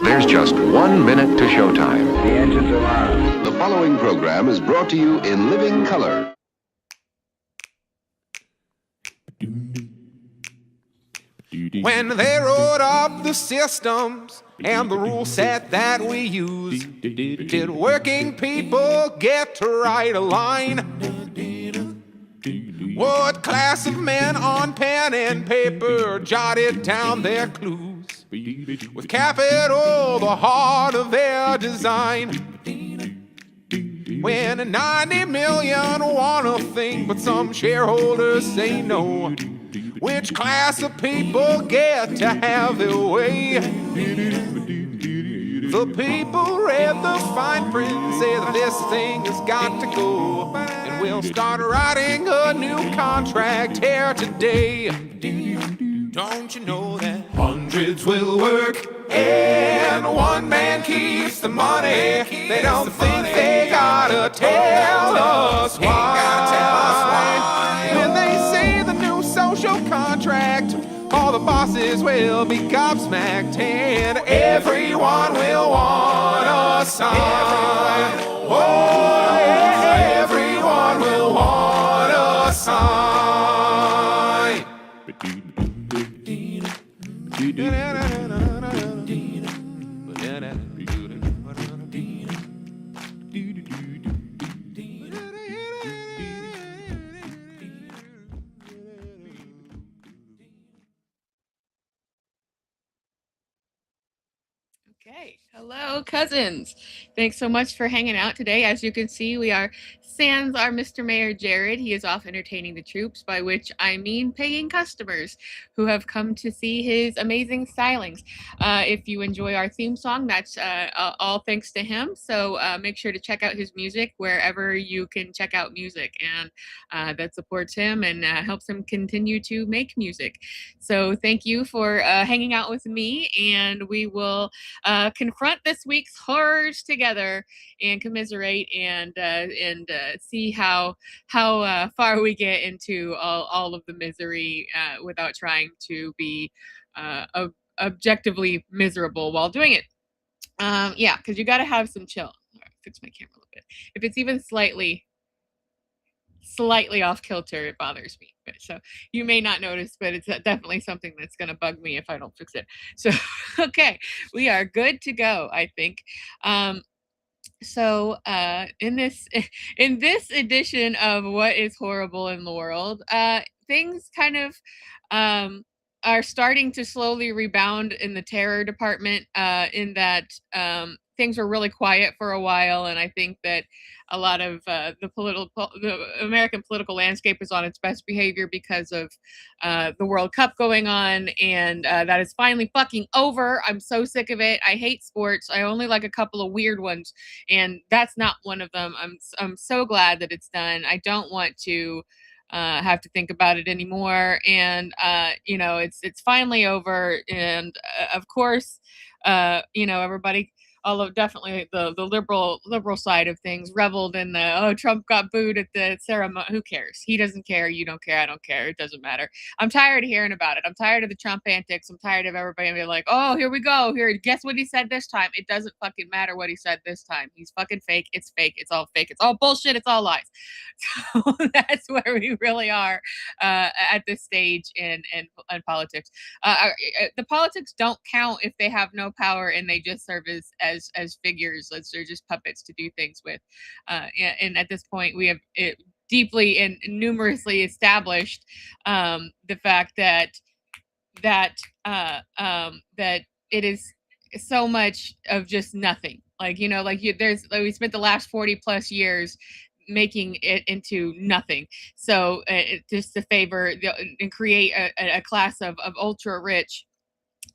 There's just 1 minute to showtime. The engines are on. The following program is brought to you in living color. When they wrote up the systems and the rule set that we use, did working people get to write a line? What class of men on pen and paper jotted down their clues, with capital the heart of their design? When 90 million want a thing, but some shareholders say no, which class of people get to have their way? The people read the fine print, say that this thing has got to go, and we'll start writing a new contract here today. Don't you know that hundreds will work and one man keeps the money? They don't think they gotta tell us why. When they say the new social contract, all the bosses will be gobsmacked and everyone will want a sign. Oh, yeah, everyone will want a sign. Okay, hello cousins. Thanks so much for hanging out today. As you can see, we are sans our Mr. Mayor Jared. He is off entertaining the troops, by which I mean paying customers who have come to see his amazing stylings. If you enjoy our theme song, that's all thanks to him. So make sure to check out his music wherever you can check out music, and that supports him and helps him continue to make music. So thank you for hanging out with me, and we will confront this week's horrors together and commiserate and see how far we get into all of the misery without trying to be objectively miserable while doing it. Yeah, because you got to have some chill. All right, fix my camera a little bit. If it's even slightly off kilter, it bothers me. But so you may not notice, but it's definitely something that's going to bug me if I don't fix it. So okay, we are good to go, I think. So in this edition of What is Horrible in the World, things kind of are starting to slowly rebound in the terror department, in that things were really quiet for a while, and I think that a lot of the American political landscape is on its best behavior because of the World Cup going on, and that is finally fucking over. I'm so sick of it. I hate sports. I only like a couple of weird ones, and that's not one of them. I'm so glad that it's done. I don't want to have to think about it anymore, and it's finally over, and of course, everybody, although definitely the liberal side of things, reveled in the Trump got booed at the ceremony. Who cares? He doesn't care. You don't care. I don't care. It doesn't matter. I'm tired of hearing about it. I'm tired of the Trump antics. I'm tired of everybody being like, oh, here we go. Here, guess what he said this time? It doesn't fucking matter what he said this time. He's fucking fake. It's fake. It's all fake. It's all bullshit. It's all lies. So that's where we really are at this stage in politics. The politics don't count if they have no power and they just serve as figures. They're just puppets to do things with. And at this point, we have deeply and numerously established the fact that it is so much of just nothing. We spent the last 40 plus years making it into nothing. So just to favor and create a class of ultra rich.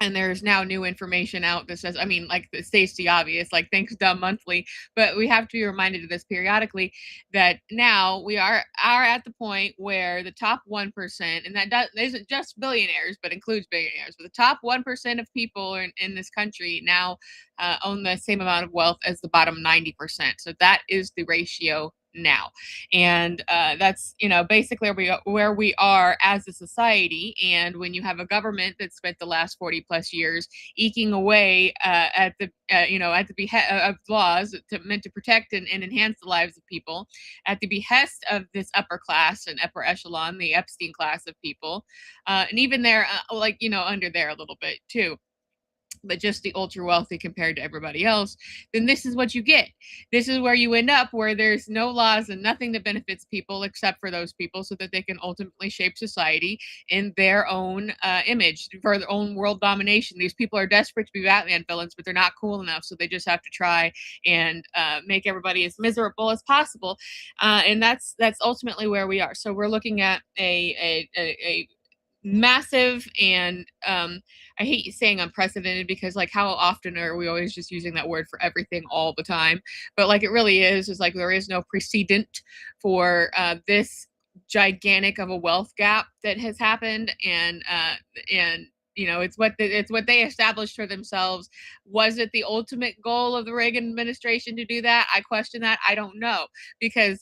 And there's now new information out that says, it states the obvious, like thanks dumb monthly, but we have to be reminded of this periodically, that now we are at the point where the top 1%, and that isn't just billionaires, but includes billionaires, but the top 1% of people in this country now own the same amount of wealth as the bottom 90%. So that is the ratio now. And that's, basically where we are as a society. And when you have a government that spent the last 40 plus years eking away at the at the behest of laws meant to protect and enhance the lives of people, at the behest of this upper class and upper echelon, the Epstein class of people, and even there, under there a little bit too, but just the ultra wealthy compared to everybody else, then this is what you get. This is where you end up, where there's no laws and nothing that benefits people except for those people, so that they can ultimately shape society in their own image for their own world domination. These people are desperate to be Batman villains, but they're not cool enough, so they just have to try and make everybody as miserable as possible. And that's ultimately where we are. So we're looking at a massive and I hate saying unprecedented, because like how often are we always just using that word for everything all the time, but like it really is like there is no precedent for this gigantic of a wealth gap that has happened. And it's what they established for themselves. Was it the ultimate goal of the Reagan administration to do that? I question that. I don't know, because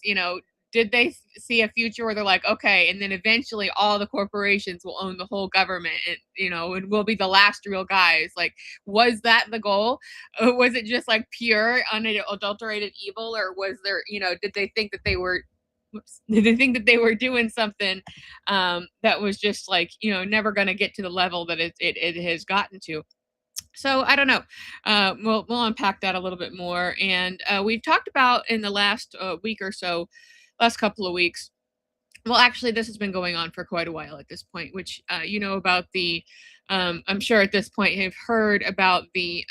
did they see a future where they're like, okay, and then eventually all the corporations will own the whole government, and and we'll be the last real guys? Like, was that the goal? Or was it just like pure unadulterated evil? Or was there, did they think that they were doing something that was just like, never going to get to the level that it has gotten to? So I don't know. We'll unpack that a little bit more, and we've talked about in the last week or so, last couple of weeks. Well, actually, this has been going on for quite a while at this point, which about the. I'm sure at this point you've heard about the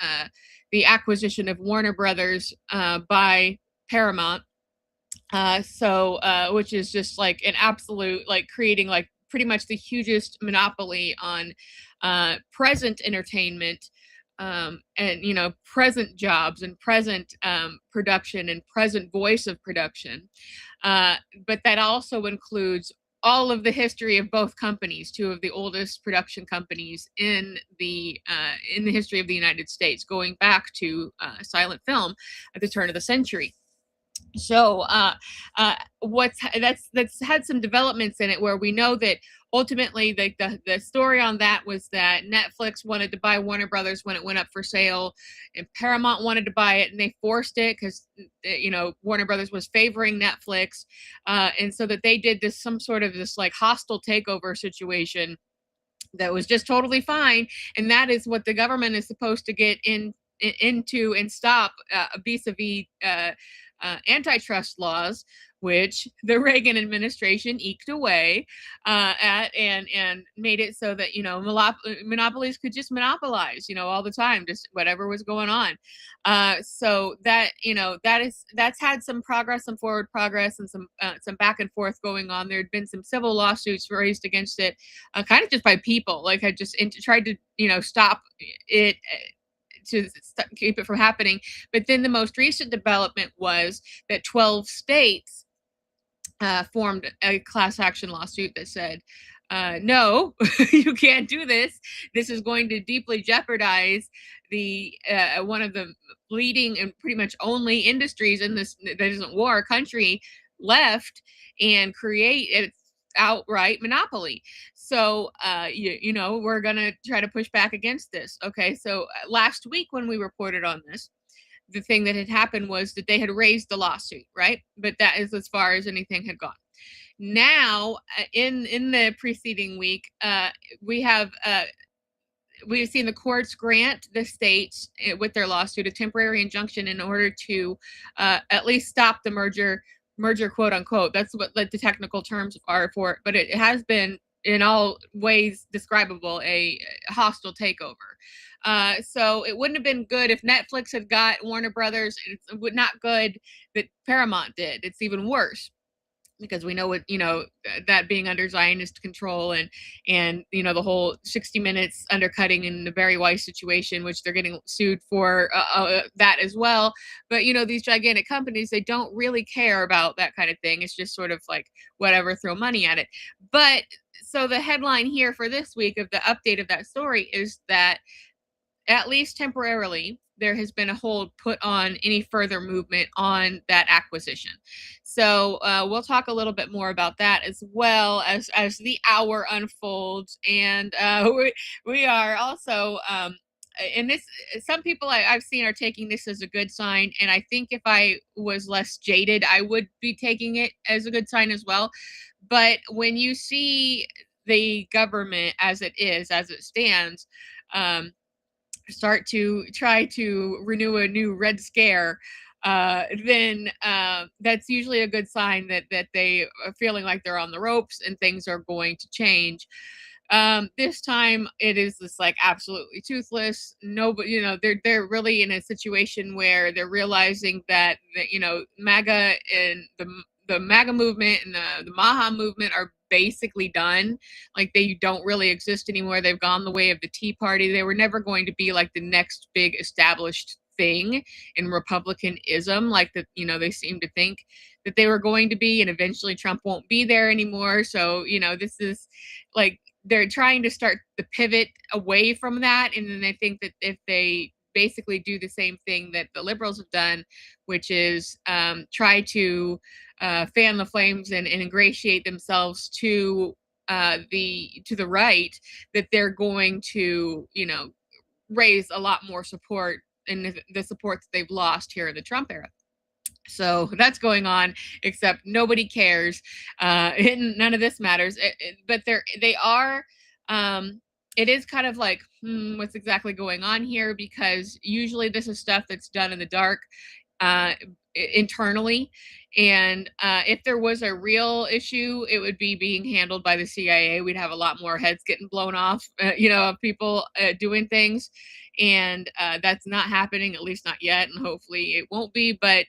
acquisition of Warner Brothers by Paramount. Which is just like an absolute, like creating like pretty much the hugest monopoly on present entertainment, and present jobs and present production and present voice of production. But that also includes all of the history of both companies, two of the oldest production companies in the history of the United States, going back to silent film at the turn of the century. So that's had some developments in it, where we know that ultimately the story on that was that Netflix wanted to buy Warner Brothers when it went up for sale, and Paramount wanted to buy it, and they forced it because Warner Brothers was favoring Netflix, and so that they did some sort of this like hostile takeover situation that was just totally fine. And that is what the government is supposed to get into and stop vis-a-vis antitrust laws, which the Reagan administration eked away at, and made it so that monopolies could just monopolize all the time, just whatever was going on. So that that's had some progress, some forward progress, and some back and forth going on. There had been some civil lawsuits raised against it, kind of just by people like had just tried to stop it, to keep it from happening. But then the most recent development was that 12 states formed a class action lawsuit that said, no, you can't do this. This is going to deeply jeopardize the one of the leading and pretty much only industries in this that isn't war country left, and create its outright monopoly. So we're gonna try to push back against this. Okay, so last week when we reported on this, the thing that had happened was that they had raised the lawsuit, right? But that is as far as anything had gone. Now, in the preceding week, we've seen the courts grant the states with their lawsuit a temporary injunction in order to at least stop the merger, quote unquote. That's what the technical terms are for it, but it has been in all ways describable a hostile takeover. So it wouldn't have been good if Netflix had got Warner Brothers. It's not good that Paramount did. It's even worse, because we know what that being under Zionist control, and the whole 60 Minutes undercutting in the Barry Weiss situation, which they're getting sued for that as well. But these gigantic companies, they don't really care about that kind of thing. It's just sort of like whatever, throw money at it. But so the headline here for this week of the update of that story is that, at least temporarily, there has been a hold put on any further movement on that acquisition. So we'll talk a little bit more about that as well as the hour unfolds, and we are also and this, some people I've seen are taking this as a good sign, and I think if I was less jaded, I would be taking it as a good sign as well. But when you see the government as it is, as it stands, um, start to try to renew a new Red Scare, then that's usually a good sign that they are feeling like they're on the ropes and things are going to change. This time it is this like absolutely toothless. Nobody, they're really in a situation where they're realizing that MAGA and the MAGA movement and the Maha movement are basically done. Like they don't really exist anymore. They've gone the way of the Tea Party. They were never going to be like the next big established thing in Republicanism, like that, they seem to think that they were going to be, and eventually Trump won't be there anymore. So, this is like they're trying to start the pivot away from that. And then they think that if they basically do the same thing that the liberals have done, which is try to fan the flames and ingratiate themselves to the right, that they're going to raise a lot more support in the support that they've lost here in the Trump era. So that's going on, except nobody cares. And none of this matters. But they are. It is kind of like, what's exactly going on here? Because usually this is stuff that's done in the dark, internally. And if there was a real issue, it would be being handled by the CIA. We'd have a lot more heads getting blown off, of people doing things. And that's not happening, at least not yet. And hopefully it won't be. But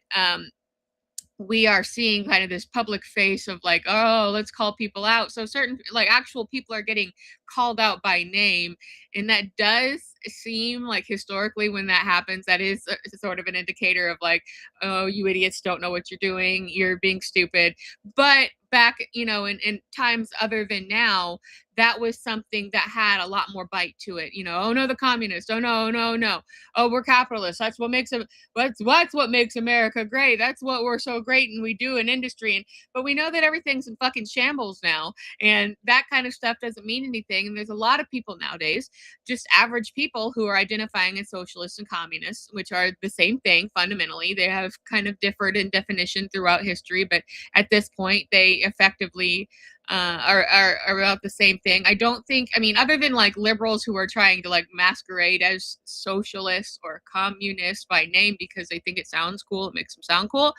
we are seeing kind of this public face of like, oh, let's call people out. So certain like actual people are getting called out by name. And that does seem like historically when that happens, that is sort of an indicator of like, oh, you idiots don't know what you're doing. You're being stupid. But back, in times other than now, that was something that had a lot more bite to it. Oh no, the communists. Oh no, no, no. Oh, we're capitalists. That's what makes it. That's what makes America great. That's what we're so great and we do in industry. But we know that everything's in fucking shambles now, and that kind of stuff doesn't mean anything. And there's a lot of people nowadays, just average people, who are identifying as socialists and communists, which are the same thing fundamentally. They have kind of differed in definition throughout history, but at this point, they effectively are about the same thing. I don't think, other than like liberals who are trying to like masquerade as socialists or communists by name because they think it sounds cool, it makes them sound cool,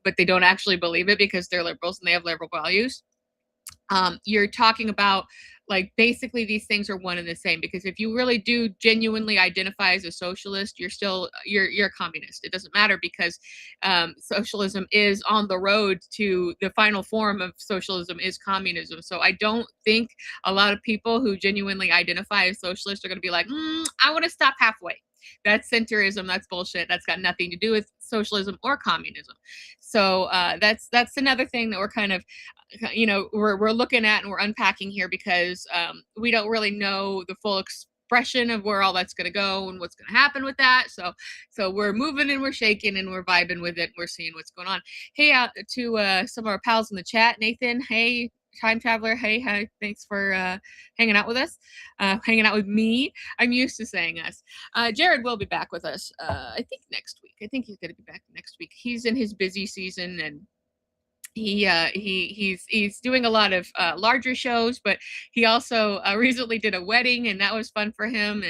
but they don't actually believe it because they're liberals and they have liberal values. You're talking about like basically these things are one and the same, because if you really do genuinely identify as a socialist, you're a communist. It doesn't matter, because socialism is on the road to the final form of socialism is communism. So I don't think a lot of people who genuinely identify as socialists are going to be like, I want to stop halfway. That's centrism. That's bullshit. That's got nothing to do with socialism or communism. So that's another thing that we're kind of, we're looking at and we're unpacking here, because we don't really know the full expression of where all that's going to go and what's going to happen with that. So we're moving and we're shaking and we're vibing with it. And we're seeing what's going on. Hey, to some of our pals in the chat, Nathan. Hey, time traveler. Hey, hi, thanks for hanging out with us, hanging out with me. I'm used to saying us. Jared will be back with us, I think next week. I think he's going to be back next week. He's in his busy season, and he's doing a lot of larger shows, but he also recently did a wedding, and that was fun for him.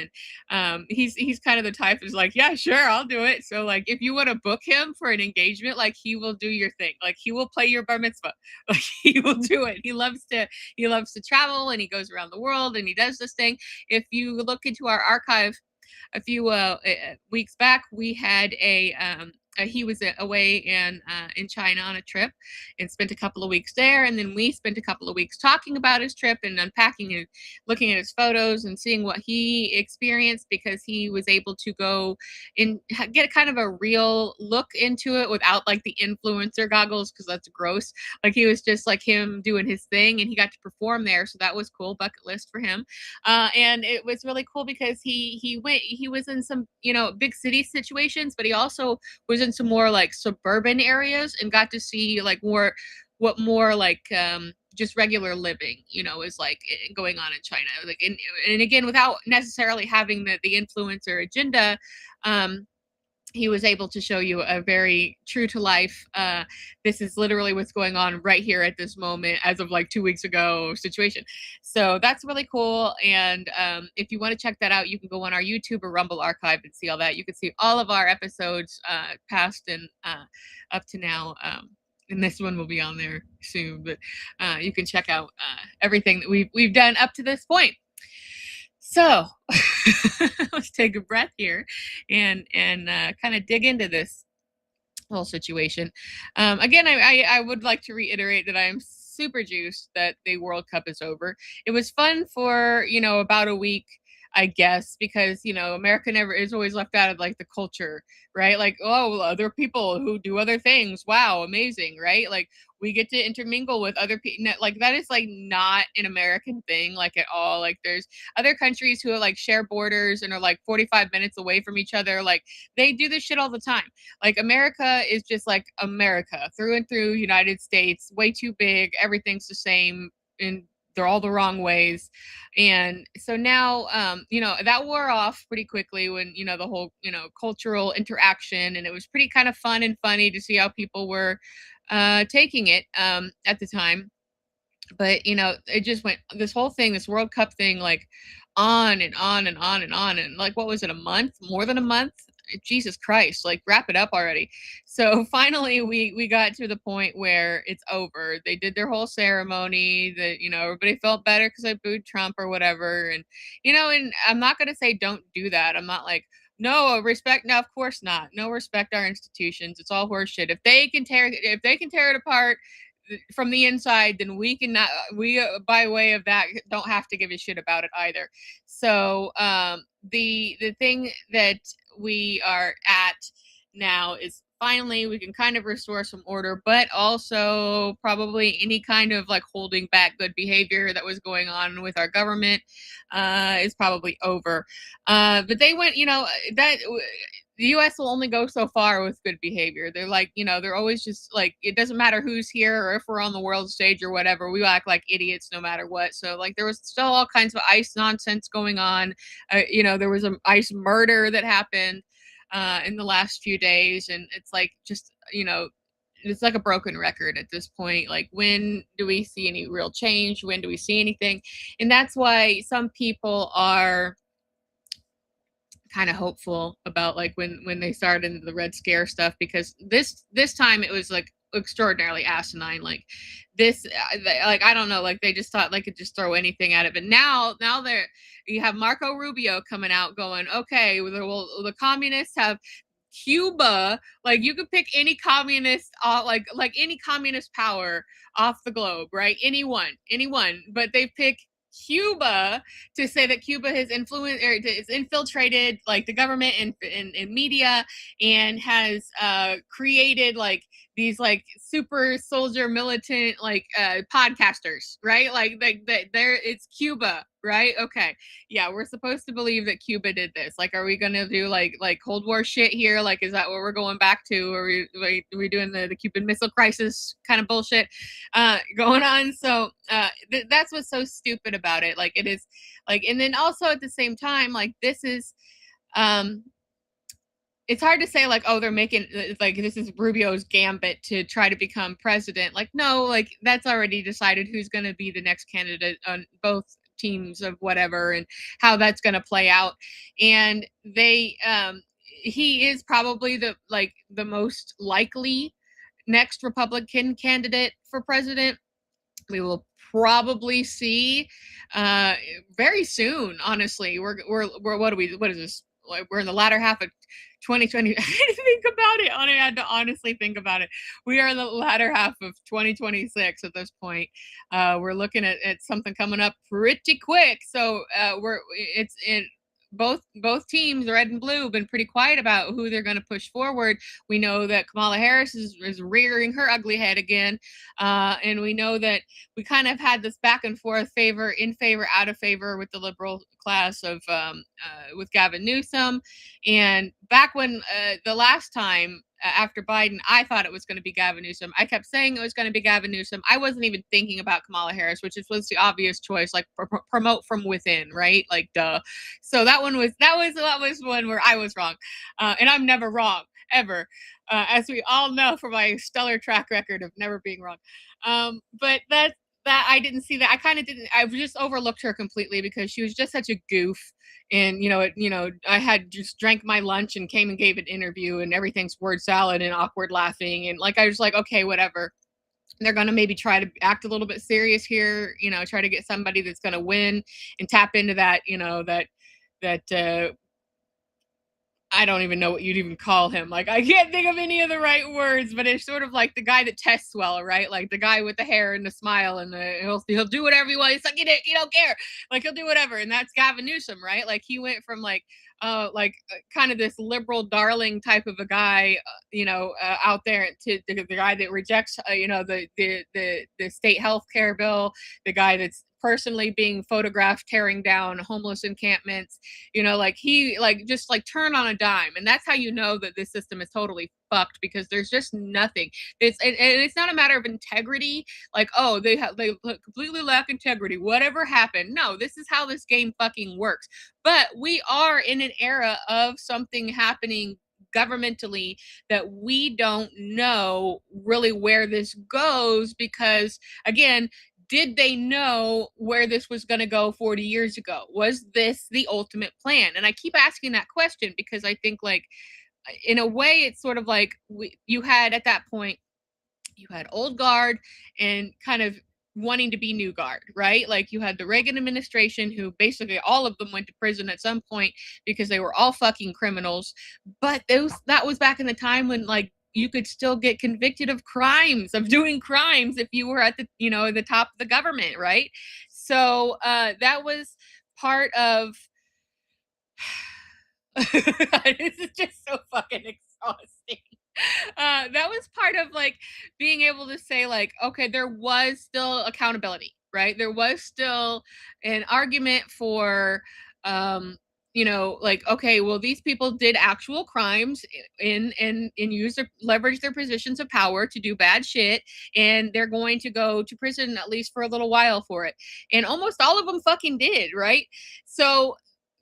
And he's kind of the type who's like, yeah, sure, I'll do it. So like, if you want to book him for an engagement, like he will do your thing. Like he will play your bar mitzvah. Like he will do it. He loves to travel, and he goes around the world, and he does this thing. If you look into our archive, a few weeks back, we had he was away in China on a trip and spent a couple of weeks there, and then we spent a couple of weeks talking about his trip and unpacking and looking at his photos and seeing what he experienced, because he was able to go and get kind of a real look into it without like the influencer goggles, because that's gross. Like, he was just like him doing his thing, and he got to perform there, so that was cool. Bucket list for him. And it was really cool because he was in some, big city situations, but he also was in some more like suburban areas and got to see like more like just regular living, is like going on in China. Like, and again, without necessarily having the influencer agenda, he was able to show you a very true to life, this is literally what's going on right here at this moment as of like 2 weeks ago situation. So that's really cool. And if you want to check that out, you can go on our YouTube or Rumble archive and see all that. You can see all of our episodes, past and up to now. And this one will be on there soon, but you can check out everything that we've done up to this point. So let's take a breath here and kind of dig into this whole situation. Again, I would like to reiterate that I am super juiced that the World Cup is over. It was fun for, about a week, I guess, because, America never is always left out of like the culture, right? Like, oh, other people who do other things. Wow, amazing, right? Like, we get to intermingle with other people. Like, that is like not an American thing, like at all. Like, there's other countries who like share borders and are like 45 minutes away from each other. Like, they do this shit all the time. Like, America is just like America through and through. United States, way too big. Everything's the same, and they're all the wrong ways. And so now, that wore off pretty quickly when, the whole, cultural interaction, and it was pretty kind of fun and funny to see how people were taking it at the time. But, it just went, this whole thing, this World Cup thing, like on and on and on and on. And like, what was it, a month? More than a month? Jesus Christ, like, wrap it up already. So finally we got to the point where it's over. They did their whole ceremony, that, everybody felt better because I booed Trump or whatever. And, and I'm not going to say don't do that. I'm not like, no respect. No, of course not. No, respect our institutions. It's all horseshit. If they can tear it apart from the inside, then we cannot, by way of that, don't have to give a shit about it either. So the thing that we are at now is finally we can kind of restore some order, but also probably any kind of like holding back good behavior that was going on with our government is probably over. But they went, that the US will only go so far with good behavior. They're like, they're always just like, it doesn't matter who's here or if we're on the world stage or whatever, we act like idiots no matter what. So like, there was still all kinds of ICE nonsense going on. There was an ICE murder that happened in the last few days. And it's like, just, it's like a broken record at this point. Like, when do we see any real change? When do we see anything? And that's why some people are kind of hopeful about like when they started into the Red Scare stuff, because this time it was like extraordinarily asinine. Like, this like, I don't know, like they just thought they could just throw anything at it. But now you have Marco Rubio coming out going, okay, well, the communists have Cuba. Like, you could pick any communist, like any communist power off the globe, right? Anyone, but they pick Cuba to say that Cuba has influenced or is infiltrated like the government and media, and has created like these like super soldier militant like podcasters, right? Like there, it's Cuba, right? Okay, yeah, we're supposed to believe that Cuba did this. Like, are we gonna do like Cold War shit here? Like, is that what we're going back to? Or are we doing the Cuban Missile Crisis kind of bullshit going on? So that's what's so stupid about it. Like, it is like, and then also at the same time, like, this is it's hard to say like, oh, they're making like, this is Rubio's gambit to try to become president. Like, no, like, that's already decided who's going to be the next candidate on both teams of whatever, and how that's going to play out. And he is probably the most likely next Republican candidate for president. We will probably see very soon. Honestly, we're what is this? Like, we're in the latter half of 2020. I had to think about it. I had to honestly think about it. We are in the latter half of 2026 at this point. We're looking at something coming up pretty quick. So both teams, red and blue, been pretty quiet about who they're going to push forward. We know that Kamala Harris is rearing her ugly head again, and we know that we kind of had this back and forth, in favor, out of favor with the liberal class of with Gavin Newsom. And back when the last time after Biden, I thought it was going to be Gavin Newsom. I kept saying it was going to be Gavin Newsom. I wasn't even thinking about Kamala Harris, which was the obvious choice, like promote from within, right? Like duh. So that was one where I was wrong, and I'm never wrong ever, as we all know from my stellar track record of never being wrong. But that I didn't see that. I kind of didn't. I just overlooked her completely because she was just such a goof. And I had just drank my lunch and came and gave an interview, and everything's word salad and awkward laughing, and like I was like, okay, whatever. They're gonna maybe try to act a little bit serious here, try to get somebody that's gonna win and tap into that, that I don't even know what you'd even call him. Like, I can't think of any of the right words, but it's sort of like the guy that tests well, right? Like the guy with the hair and the smile, and he'll do whatever he wants. He's like, you don't care. Like, he'll do whatever. And that's Gavin Newsom, right? Like, he went from kind of this liberal darling type of a guy, out there, to the guy that rejects, the state health care bill, the guy that's personally being photographed tearing down homeless encampments, he just turn on a dime. And that's how you know that this system is totally fucked, because there's just nothing. It's not a matter of integrity, like, oh, they completely lack integrity, whatever happened. No, this is how this game fucking works. But we are in an era of something happening governmentally that we don't know really where this goes, because again, did they know where this was going to go 40 years ago? Was this the ultimate plan? And I keep asking that question because I think, like, in a way, it's sort of like you had at that point, you had old guard and kind of wanting to be new guard, right? Like, you had the Reagan administration, who basically all of them went to prison at some point because they were all fucking criminals. But that was back in the time when, like, you could still get convicted of doing crimes if you were at the top of the government, right? So that was part of this is just so fucking exhausting. That was part of, like, being able to say, like, okay, there was still accountability, right? There was still an argument for, like, okay, well, these people did actual crimes and leverage their positions of power to do bad shit, and they're going to go to prison at least for a little while for it. And almost all of them fucking did, right? So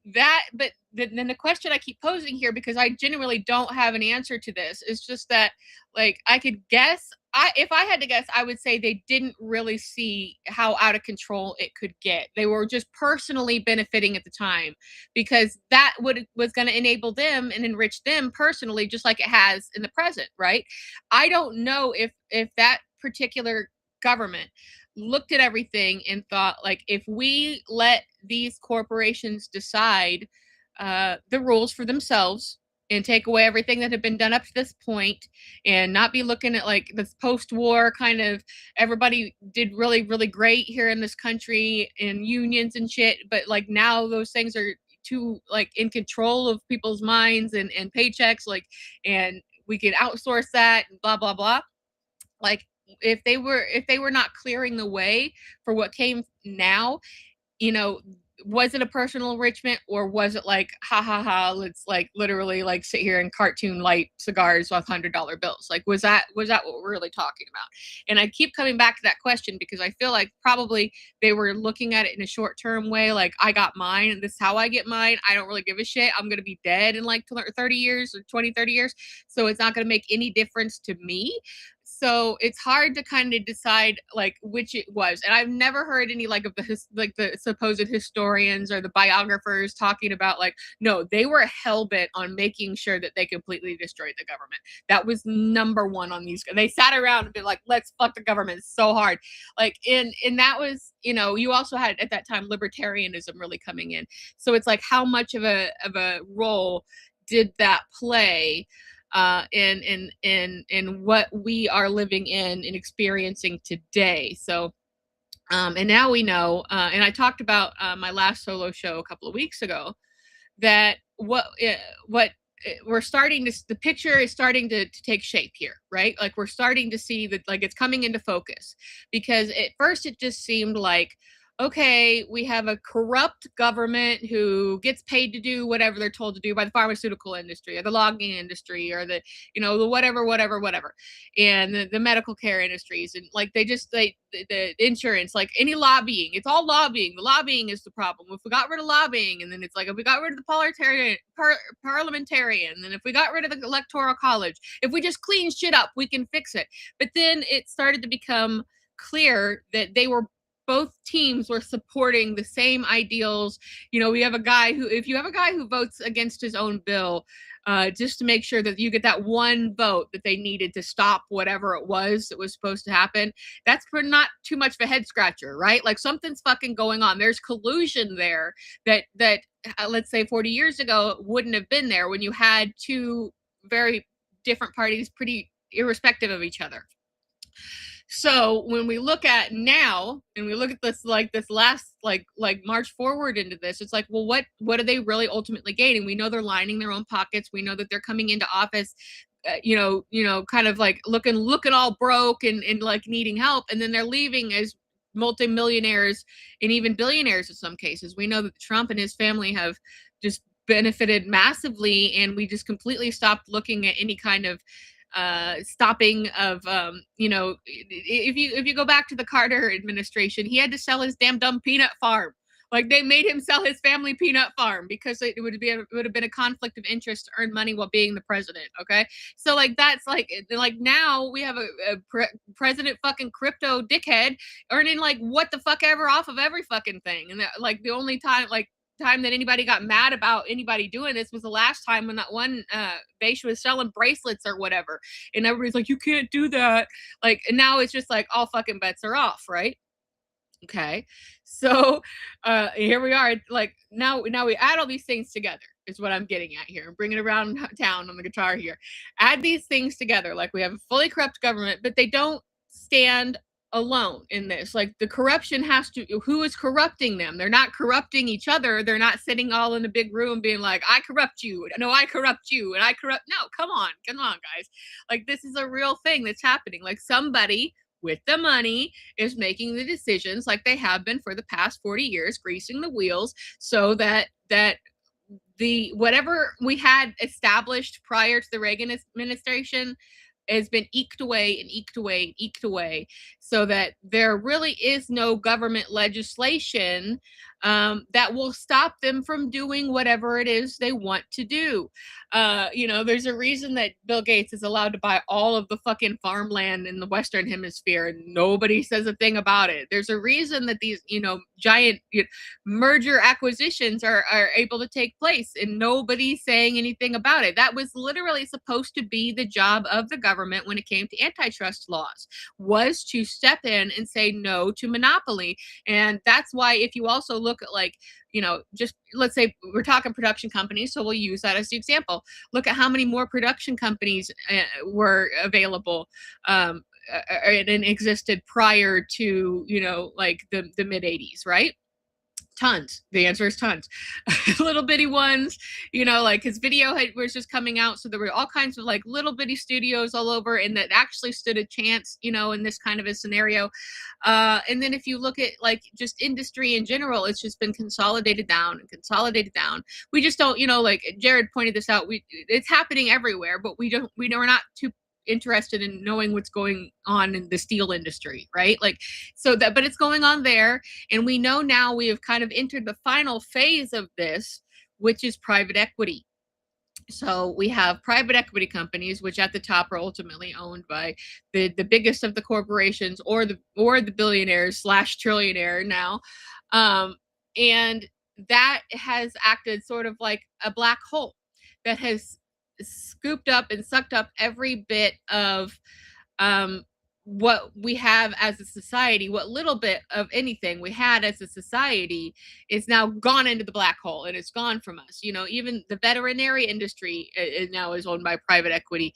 but then the question I keep posing here, because I genuinely don't have an answer to this, is just that, like, I could guess. If I had to guess, I would say they didn't really see how out of control it could get. They were just personally benefiting at the time, because that was going to enable them and enrich them personally, just like it has in the present, right? I don't know if that particular government looked at everything and thought, like, if we let these corporations decide the rules for themselves and take away everything that had been done up to this point, and not be looking at, like, this post-war kind of, everybody did really, really great here in this country in unions and shit, but, like, now those things are too, like, in control of people's minds and paychecks, like, and we can outsource that and blah blah blah. Like, if they were not clearing the way for what came now, you know, was it a personal enrichment, or was it like, ha ha ha, let's, like, literally, like, sit here and cartoon light cigars with $100 bills? Like, was that what we're really talking about? And I keep coming back to that question because I feel like probably they were looking at it in a short-term way, like, I got mine and this is how I get mine. I don't really give a shit. I'm going to be dead in like 30 years or 20, 30 years. So it's not going to make any difference to me. So it's hard to kind of decide, like, which it was. And I've never heard any, like, of the supposed historians or the biographers talking about, like, no, they were hell-bent on making sure that they completely destroyed the government. That was number one on these. They sat around and be like, let's fuck the government so hard. Like, and that was, you also had at that time libertarianism really coming in. So it's like, how much of a role did that play in what we are living in and experiencing today. So and now we know, and I talked about my last solo show a couple of weeks ago, that what we're starting to, the picture is starting to take shape here, right? Like we're starting to see that, like it's coming into focus, because at first it just seemed like, okay, we have a corrupt government who gets paid to do whatever they're told to do by the pharmaceutical industry or the logging industry or the, the whatever, and the medical care industries, and like the insurance, like any lobbying, it's all lobbying. The lobbying is the problem. If we got rid of lobbying, and then it's like, if we got rid of the parliamentarian, then if we got rid of the electoral college, if we just clean shit up, we can fix it. But then it started to become clear that both teams were supporting the same ideals. We have a guy who, if you have a guy who votes against his own bill, just to make sure that you get that one vote that they needed to stop whatever it was that was supposed to happen, that's for not too much of a head scratcher, right? Like something's fucking going on. There's collusion there that let's say 40 years ago wouldn't have been there, when you had two very different parties, pretty irrespective of each other. So when we look at now, and we look at this, like this last, like march forward into this, it's like, well, what are they really ultimately gaining? We know they're lining their own pockets. We know that they're coming into office, kind of like looking all broke and like needing help, and then they're leaving as multimillionaires and even billionaires in some cases. We know that Trump and his family have just benefited massively, and we just completely stopped looking at any kind of stopping of if you go back to the Carter administration, he had to sell his damn dumb peanut farm. Like they made him sell his family peanut farm because it would have been a conflict of interest to earn money while being the president. Okay, so like that's like now we have a president fucking crypto dickhead earning like what the fuck ever off of every fucking thing, and that, like the only time that anybody got mad about anybody doing this was the last time when that one Beish was selling bracelets or whatever, and everybody's like, you can't do that, like, and now it's just like all fucking bets are off, right? Okay, so here we are, like now we add all these things together, is what I'm getting at here. I'm bringing it around town on the guitar here. Add these things together, like we have a fully corrupt government, but they don't stand alone in this. Like the corruption has to, who is corrupting them? They're not corrupting each other. They're not sitting all in a big room being like, I corrupt you, no, I corrupt you, and I corrupt, no, come on guys, like this is a real thing that's happening. Like somebody with the money is making the decisions, like they have been for the past 40 years, greasing the wheels, so that the whatever we had established prior to the Reagan administration has been eked away and eked away and eked away, so that there really is no government legislation that will stop them from doing whatever it is they want to do. There's a reason that Bill Gates is allowed to buy all of the fucking farmland in the Western Hemisphere and nobody says a thing about it. There's a reason that these, giant merger acquisitions are able to take place and nobody's saying anything about it. That was literally supposed to be the job of the government when it came to antitrust laws, was to step in and say no to monopoly. And that's why, if you also look at, like, just let's say we're talking production companies, so we'll use that as the example. Look at how many more production companies were available and existed prior to, like the mid 80s, right? Tons. The answer is tons. Little bitty ones, like his video was just coming out, so there were all kinds of like little bitty studios all over, and that actually stood a chance, in this kind of a scenario. And then if you look at like just industry in general, it's just been consolidated down and consolidated down. We just don't, like Jared pointed this out, it's happening everywhere, but we're not too interested in knowing what's going on in the steel industry, right? Like, so that, but it's going on there, and we know now we have kind of entered the final phase of this, which is private equity. So we have private equity companies, which at the top are ultimately owned by the biggest of the corporations, or the billionaires / trillionaire now, and that has acted sort of like a black hole that has scooped up and sucked up every bit of what we have as a society, what little bit of anything we had as a society, is now gone into the black hole, and it's gone from us. Even the veterinary industry now is owned by private equity.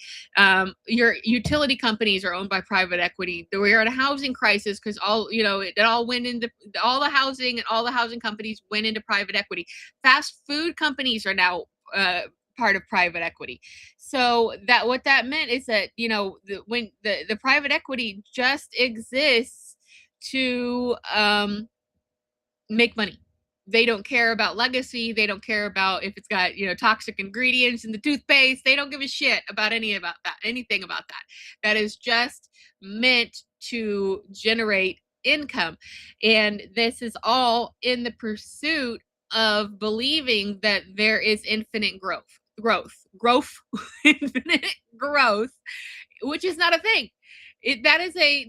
Your utility companies are owned by private equity. We're in a housing crisis because it all went into all the housing, and all the housing companies went into private equity. Fast food companies are now part of private equity. So that what that meant is that when the private equity just exists to make money. They don't care about legacy. They don't care about if it's got toxic ingredients in the toothpaste. They don't give a shit about anything about that. That is just meant to generate income, and this is all in the pursuit of believing that there is infinite growth, infinite growth, which is not a thing. That is a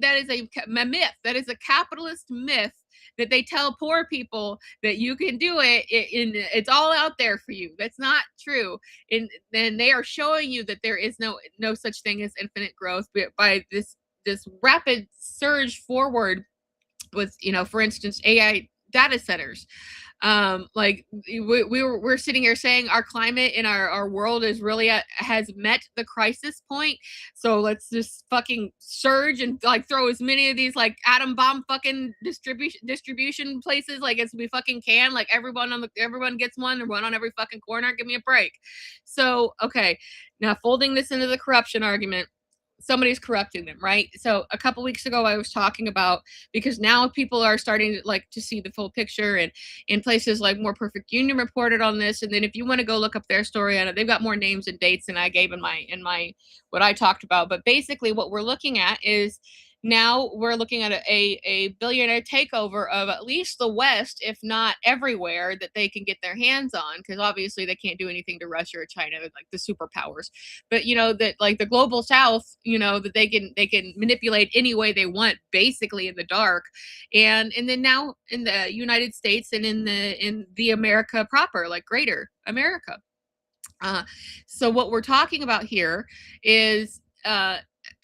myth. That is a capitalist myth that they tell poor people that you can do it. It's all out there for you. That's not true. And then they are showing you that there is no such thing as infinite growth by this rapid surge forward with for instance, AI data centers. Like we're sitting here saying our climate in our world is really has met the crisis point, so let's just fucking surge and like throw as many of these like atom bomb fucking distribution places like as we fucking can, like everyone gets one on every fucking corner. Give me a break. So okay, now folding this into the corruption argument, somebody's corrupting them, right? So a couple weeks ago I was talking about, because now people are starting to see the full picture, and in places like More Perfect Union reported on this. And then if you want to go look up their story on it, they've got more names and dates than I gave in my what I talked about. But basically what we're looking at is, now we're looking at a billionaire takeover of at least the West, if not everywhere that they can get their hands on, because obviously they can't do anything to Russia or China, like the superpowers. But that like the global South, that they can manipulate any way they want, basically in the dark. And then now in the United States and in the America proper, like greater America. So what we're talking about here is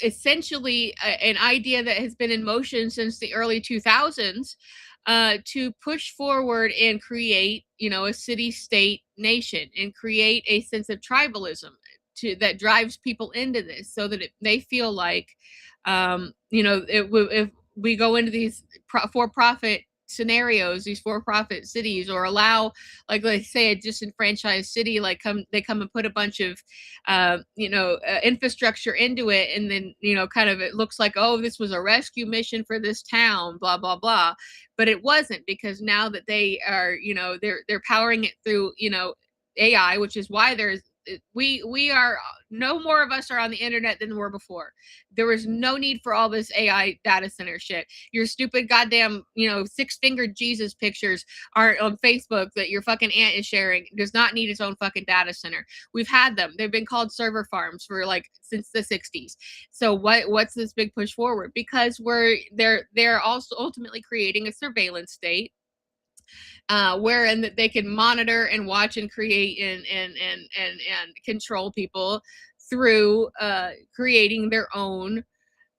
essentially an idea that has been in motion since the early 2000s, to push forward and create, a city-state nation, and create a sense of tribalism that drives people into this, so that they feel like, if we go into these for-profit scenarios, these for-profit cities, or allow, like let's say a disenfranchised city, like they come and put a bunch of infrastructure into it, and then kind of it looks like, oh, this was a rescue mission for this town, blah blah blah. But it wasn't, because now that they are they're powering it through AI, which is why there's we are, no more of us are on the internet than were before. There was no need for all this AI data center shit. Your stupid goddamn six-fingered Jesus pictures aren't on Facebook that your fucking aunt is sharing. Does not need its own fucking data center. We've had them. They've been called server farms for like since the 60s. So what's this big push forward? Because they're also ultimately creating a surveillance state, wherein that they can monitor and watch and create and control people through creating their own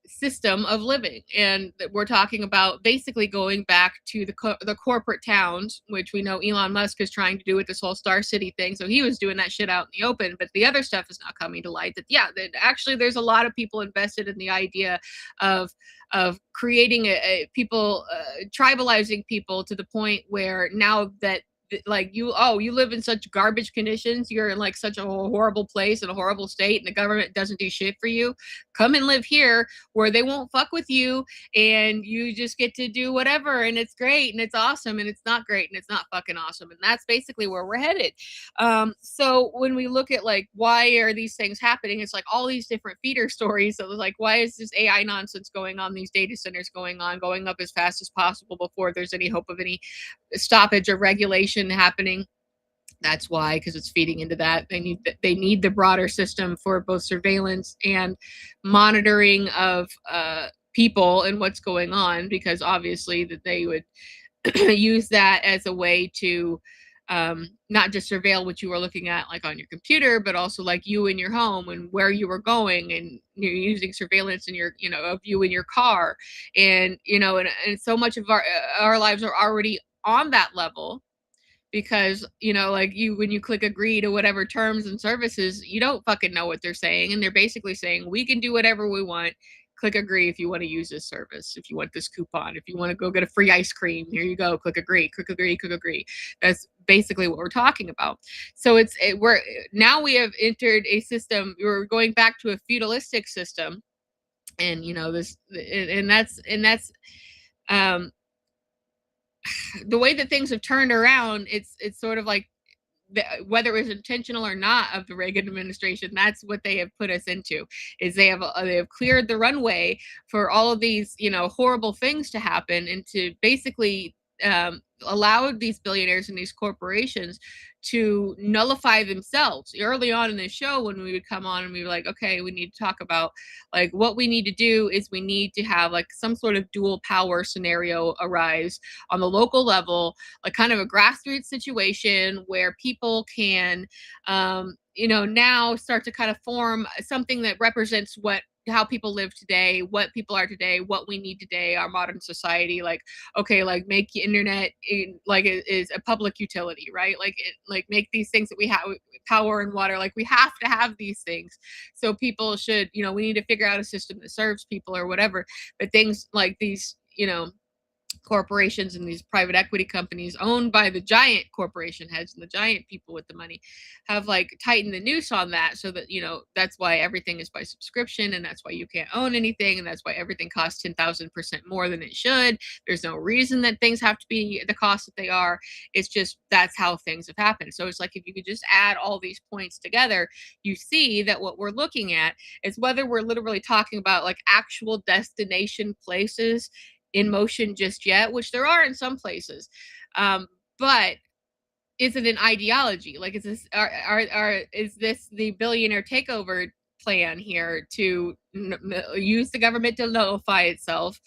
system of living. And we're talking about basically going back to the corporate towns, which we know Elon Musk is trying to do with this whole Star City thing. So he was doing that shit out in the open, but the other stuff is not coming to light. That actually there's a lot of people invested in the idea of creating a people, tribalizing people to the point where now that like you live in such garbage conditions, you're in like such a horrible place in a horrible state, and the government doesn't do shit for you. Come and live here where they won't fuck with you, and you just get to do whatever, and it's great and it's awesome, and it's not great and it's not fucking awesome. And that's basically where we're headed. So when we look at like why are these things happening, it's like all these different feeder stories. So like, why is this AI nonsense going on, these data centers going up as fast as possible before there's any hope of any stoppage or regulation happening? That's why, because it's feeding into that. They need the broader system for both surveillance and monitoring of people and what's going on, because obviously that they would use that as a way to not just surveil what you were looking at like on your computer, but also like you in your home and where you were going, and you're using surveillance in your, of you in your car. And, and so much of our lives are already on that level, because like when you click agree to whatever terms and services, you don't fucking know what they're saying, and they're basically saying we can do whatever we want. Click agree if you want to use this service, if you want this coupon, if you want to go get a free ice cream, here you go, click agree, click agree, click agree. That's basically what we're talking about. So we're now, we have entered a system, we're going back to a feudalistic system. And this, and that's the way that things have turned around. It's sort of like, whether it was intentional or not of the Reagan administration, that's what they have put us into. Is they have cleared the runway for all of these horrible things to happen, and to basically allow these billionaires and these corporations to nullify themselves. Early on in the show, when we would come on and we were like, okay, we need to talk about, like, what we need to do is we need to have like some sort of dual power scenario arise on the local level, like kind of a grassroots situation where people can now start to kind of form something that represents how people live today, what people are today, what we need today, our modern society. Like, okay, like make the internet is a public utility, right? Like make these things that we have, power and water, like we have to have these things. So people should, we need to figure out a system that serves people or whatever. But things like these, corporations and these private equity companies owned by the giant corporation heads and the giant people with the money have like tightened the noose on that, so that that's why everything is by subscription, and that's why you can't own anything, and that's why everything costs 10,000% more than it should. There's no reason that things have to be the cost that they are. It's just that's how things have happened. So it's like, if you could just add all these points together, you see that what we're looking at is, whether we're literally talking about like actual destination places in motion just yet, which there are in some places, but is it an ideology? Like, is this is this the billionaire takeover plan here to use the government to nullify itself,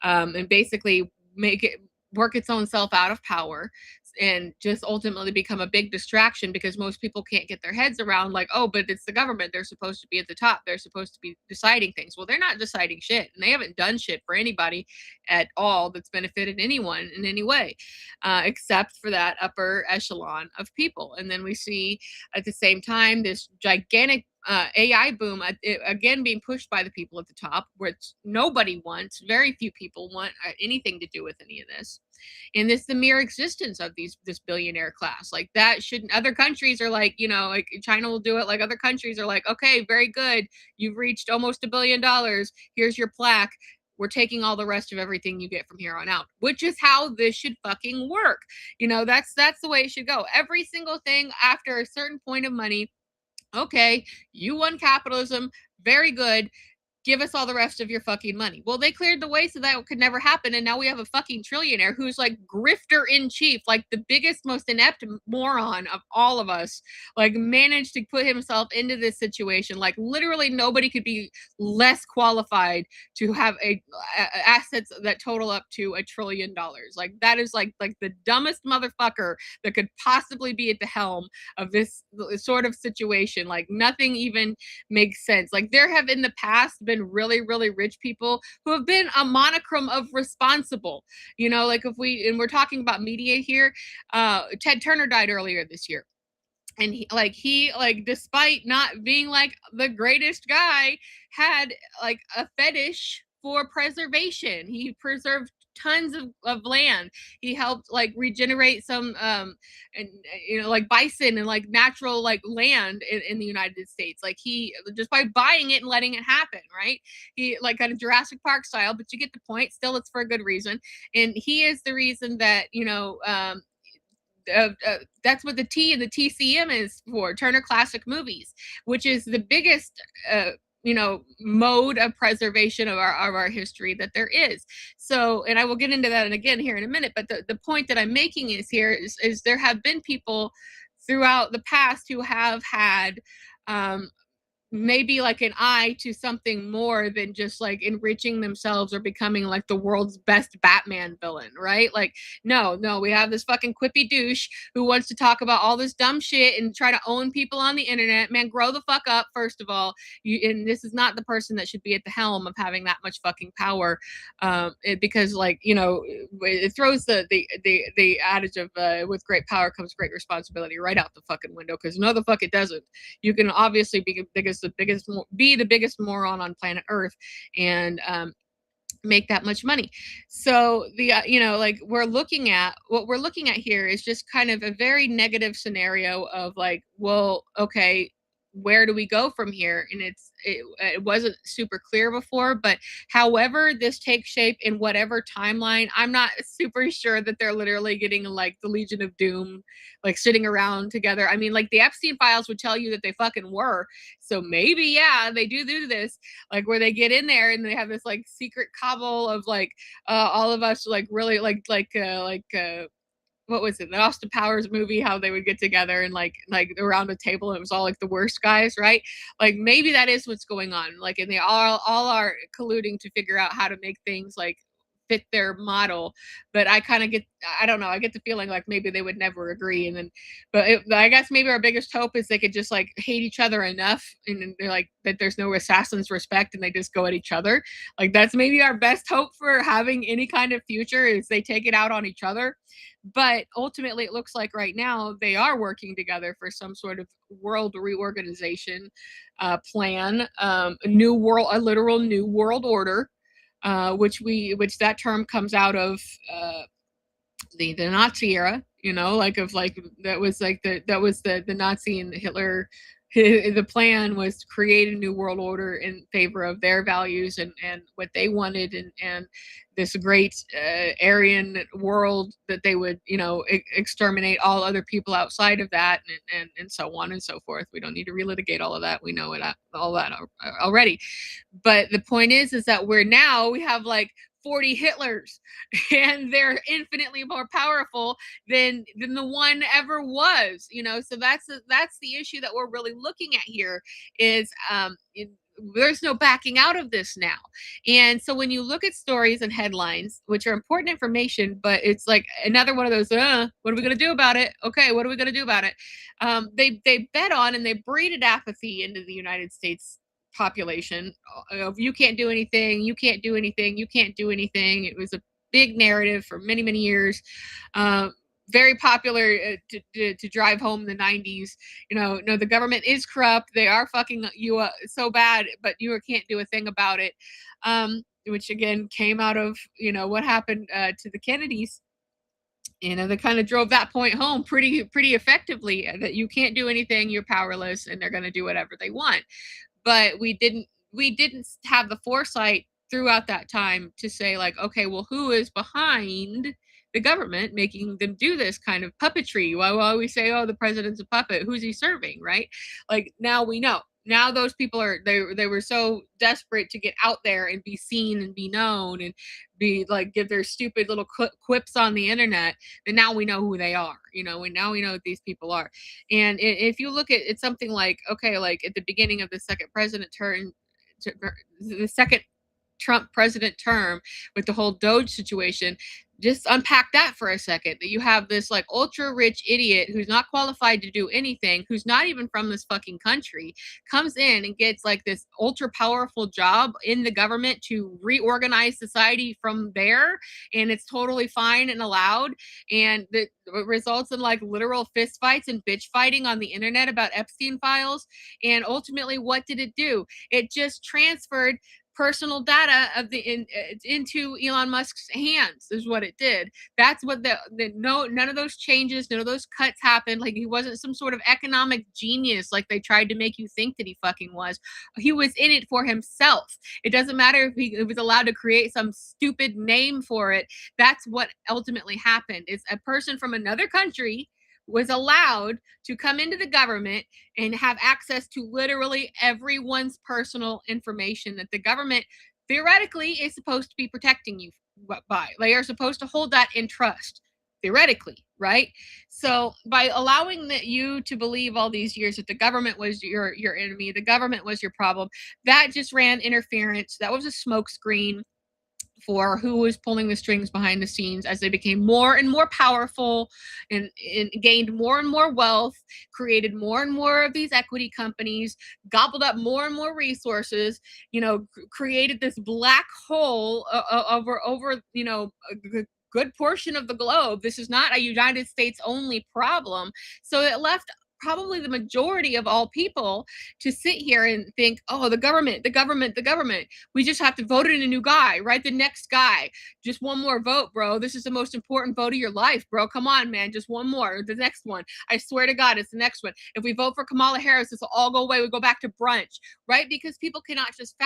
and basically make it work its own self out of power, and just ultimately become a big distraction, because most people can't get their heads around, like, oh, but it's the government, they're supposed to be at the top, they're supposed to be deciding things. Well, they're not deciding shit, and they haven't done shit for anybody at all that's benefited anyone in any way, except for that upper echelon of people. And then we see at the same time this gigantic AI boom, again being pushed by the people at the top, which nobody wants. Very few people want anything to do with any of this. And this, the mere existence of this billionaire class, like that shouldn't. Other countries are like, like China will do it. Like other countries are like, okay, very good, you've reached almost $1 billion. Here's your plaque. We're taking all the rest of everything you get from here on out, which is how this should fucking work. That's the way it should go. Every single thing after a certain point of money. Okay, you won capitalism. Very good. Give us all the rest of your fucking money. Well, they cleared the way so that could never happen. And now we have a fucking trillionaire who's like grifter in chief, like the biggest, most inept moron of all of us, like managed to put himself into this situation. Like literally nobody could be less qualified to have assets that total up to $1 trillion. Like that is like the dumbest motherfucker that could possibly be at the helm of this sort of situation. Like nothing even makes sense. Like there have in the past been really, really rich people who have been a monochrome of responsible. Like if we're talking about media here, Ted Turner died earlier this year. And he despite not being like the greatest guy, had like a fetish for preservation. He preserved tons of land. He helped like regenerate some and like bison and like natural like land in the United States. Like he, just by buying it and letting it happen, right? He like kind of Jurassic Park style, but you get the point. Still, it's for a good reason. And he is the reason that that's what the T in the TCM is for, Turner Classic Movies, which is the biggest mode of preservation of our history that there is. So, and I will get into that again here in a minute, but the point that I'm making is there have been people throughout the past who have had maybe like an eye to something more than just like enriching themselves or becoming like the world's best Batman villain, right? Like, no, we have this fucking quippy douche who wants to talk about all this dumb shit and try to own people on the internet. Man, grow the fuck up, first of all. And this is not the person that should be at the helm of having that much fucking power, because, like, it throws the adage of with great power comes great responsibility right out the fucking window. Because no, the fuck it doesn't. You can obviously be the biggest moron on planet Earth and make that much money. So the like what we're looking at here is just kind of a very negative scenario of like, well, okay, where do we go from here? And it wasn't super clear before, but however this takes shape in whatever timeline, I'm not super sure that they're literally getting like the Legion of Doom, like sitting around together. I mean, like the Epstein files would tell you that they fucking were. So maybe, yeah, they do this, like where they get in there and they have this like secret cabal of like all of us like really what was it, the Austin Powers movie, how they would get together and like around a table and it was all like the worst guys, right? Like maybe that is what's going on, like, and they all are colluding to figure out how to make things like fit their model. But I don't know, I get the feeling like maybe they would never agree. And then I guess maybe our biggest hope is they could just like hate each other enough and they're like that there's no assassin's respect and they just go at each other. Like that's maybe our best hope for having any kind of future, is they take it out on each other. But ultimately, it looks like right now they are working together for some sort of world reorganization plan, a literal new world order, which that term comes out of the Nazi era, like of like that was like the Nazi and Hitler. The plan was to create a new world order in favor of their values and what they wanted, and this great Aryan world that they would exterminate all other people outside of that, and so on and so forth. We don't need to relitigate all of that. We know all that already. But the point is that we have like 40 Hitlers, and they're infinitely more powerful than the one ever was. So that's the issue that we're really looking at here is there's no backing out of this now. And so when you look at stories and headlines, which are important information, but it's like another one of those, what are we going to do about it? Okay, what are we going to do about it? They bet on and they breeded apathy into the United States population of you can't do anything, you can't do anything, you can't do anything. It was a big narrative for many, many years. Very popular to drive home in the 90s. No, the government is corrupt. They are fucking you up so bad, but you can't do a thing about it. Which again came out of what happened to the Kennedys. That kind of drove that point home pretty effectively, that you can't do anything, you're powerless, and they're going to do whatever they want. But we didn't have the foresight throughout that time to say like, okay, well, who is behind the government making them do this kind of puppetry? Why we say, oh, the president's a puppet, who's he serving, right? Like now we know. Now those people they were so desperate to get out there and be seen and be known and be like give their stupid little quips on the internet, and now we know who they are. We know what these people are. And if you look at something like, okay, like at the beginning of the second Trump president term with the whole Doge situation, just unpack that for a second, that you have this like ultra rich idiot who's not qualified to do anything, who's not even from this fucking country, comes in and gets like this ultra powerful job in the government to reorganize society from there, and it's totally fine and allowed, and it results in like literal fist fights and bitch fighting on the internet about Epstein files. And ultimately, what did it do? It just transferred personal data into Elon Musk's hands, is what it did. That's what none of those changes, none of those cuts happened. Like he wasn't some sort of economic genius like they tried to make you think that he fucking was. He was in it for himself. It doesn't matter if he was allowed to create some stupid name for it. That's what ultimately happened. It's a person from another country was allowed to come into the government and have access to literally everyone's personal information that the government theoretically is supposed to be protecting you by. They are supposed to hold that in trust. theoretically, right? So by allowing you to believe all these years that the government was your enemy, the government was your problem, that just ran interference. That was a smokescreen for who was pulling the strings behind the scenes as they became more and more powerful and gained more and more wealth, created more and more of these equity companies, gobbled up more and more resources, created this black hole over a good portion of the globe. This is not a United States only problem. So it left probably the majority of all people to sit here and think, oh, the government, the government, the government. We just have to vote in a new guy, right? The next guy. Just one more vote, bro. This is the most important vote of your life, bro. Come on, man. Just one more. The next one. I swear to God, it's the next one. If we vote for Kamala Harris, this will all go away. We go back to brunch, right? Because people cannot just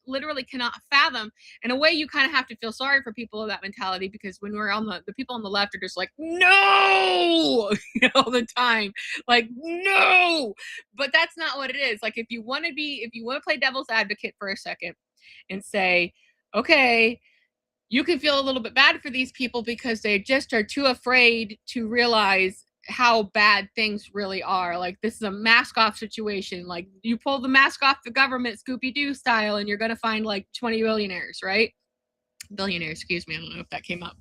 literally cannot fathom. In a way, you kind of have to feel sorry for people of that mentality, because when we're on the people on the left are just like, no, all the time. Like, no, but that's not what it is. Like, if you want to play devil's advocate for a second and say, okay, you can feel a little bit bad for these people because they just are too afraid to realize how bad things really are. Like, this is a mask off situation. Like, you pull the mask off the government Scooby-Doo style and you're going to find like 20 billionaires, right? Billionaires, excuse me. I don't know if that came up.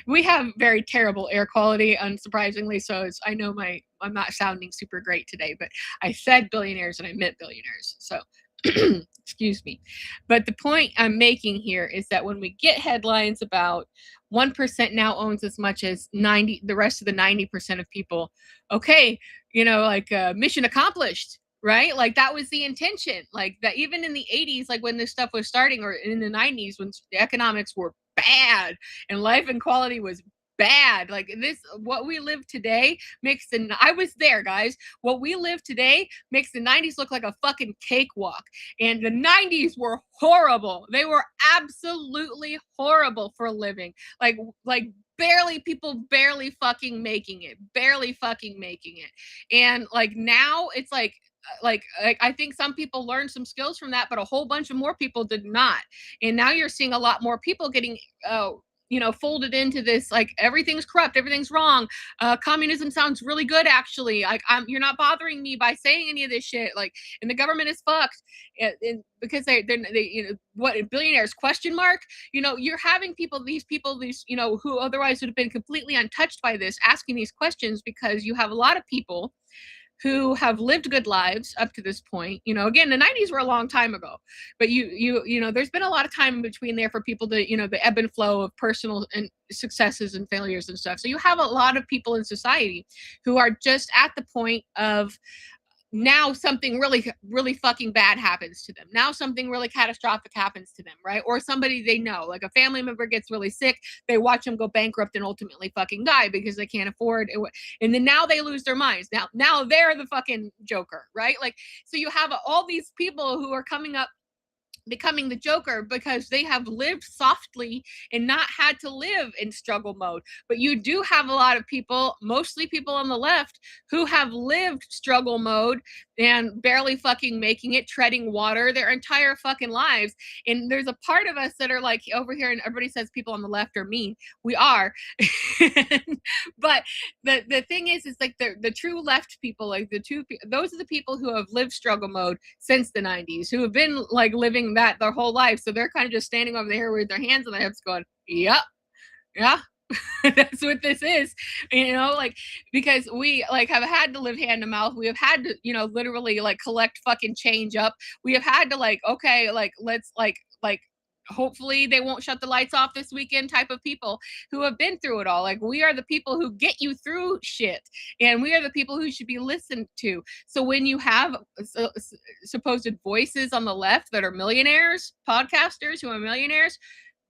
We have very terrible air quality, unsurprisingly. So I know I'm not sounding super great today, but I said billionaires and I meant billionaires. So excuse me. But the point I'm making here is that when we get headlines about 1% now owns as much as the rest of the 90% of people, okay, mission accomplished. Right? Like, that was the intention. Like, that even in the 80s, like when this stuff was starting, or in the 90s when the economics were bad and life and quality was bad, like what we live today I was there, guys. What we live today makes the 90s look like a fucking cakewalk. And the 90s were horrible. They were absolutely horrible for a living. Like people barely fucking making it. And like now it's like I think some people learned some skills from that, but a whole bunch of more people did not. And now you're seeing a lot more people getting folded into this, like, everything's corrupt, everything's wrong. Communism sounds really good, actually. Like, you're not bothering me by saying any of this shit. Like, and the government is fucked, and because they what, billionaires, question mark. You're having these people who otherwise would have been completely untouched by this, asking these questions, because you have a lot of people who have lived good lives up to this point. Again, the 90s were a long time ago, but there's been a lot of time in between there for people to, the ebb and flow of personal and successes and failures and stuff. So you have a lot of people in society who are just at the point of, now something really, really fucking bad happens to them. Now something really catastrophic happens to them, right? Or somebody they know, like a family member gets really sick, they watch them go bankrupt and ultimately fucking die because they can't afford it. And then now they lose their minds. Now they're the fucking Joker, right? Like, so you have all these people who are coming up, becoming the Joker, because they have lived softly and not had to live in struggle mode. But you do have a lot of people, mostly people on the left, who have lived struggle mode and barely fucking making it, treading water their entire fucking lives. And there's a part of us that are like over here, and everybody says people on the left are mean. We are. But the thing is like the true left people, like those are the people who have lived struggle mode since the 90s, who have been like living that their whole life. So they're kind of just standing over there with their hands on their hips going, yep, yeah. That's what this is, like, because we like have had to live hand to mouth. We have had to, literally like collect fucking change up. We have had to like, okay, like, let's like hopefully they won't shut the lights off this weekend type of people who have been through it all. Like, we are the people who get you through shit, and we are the people who should be listened to. So when you have supposed voices on the left that are millionaires, podcasters who are millionaires,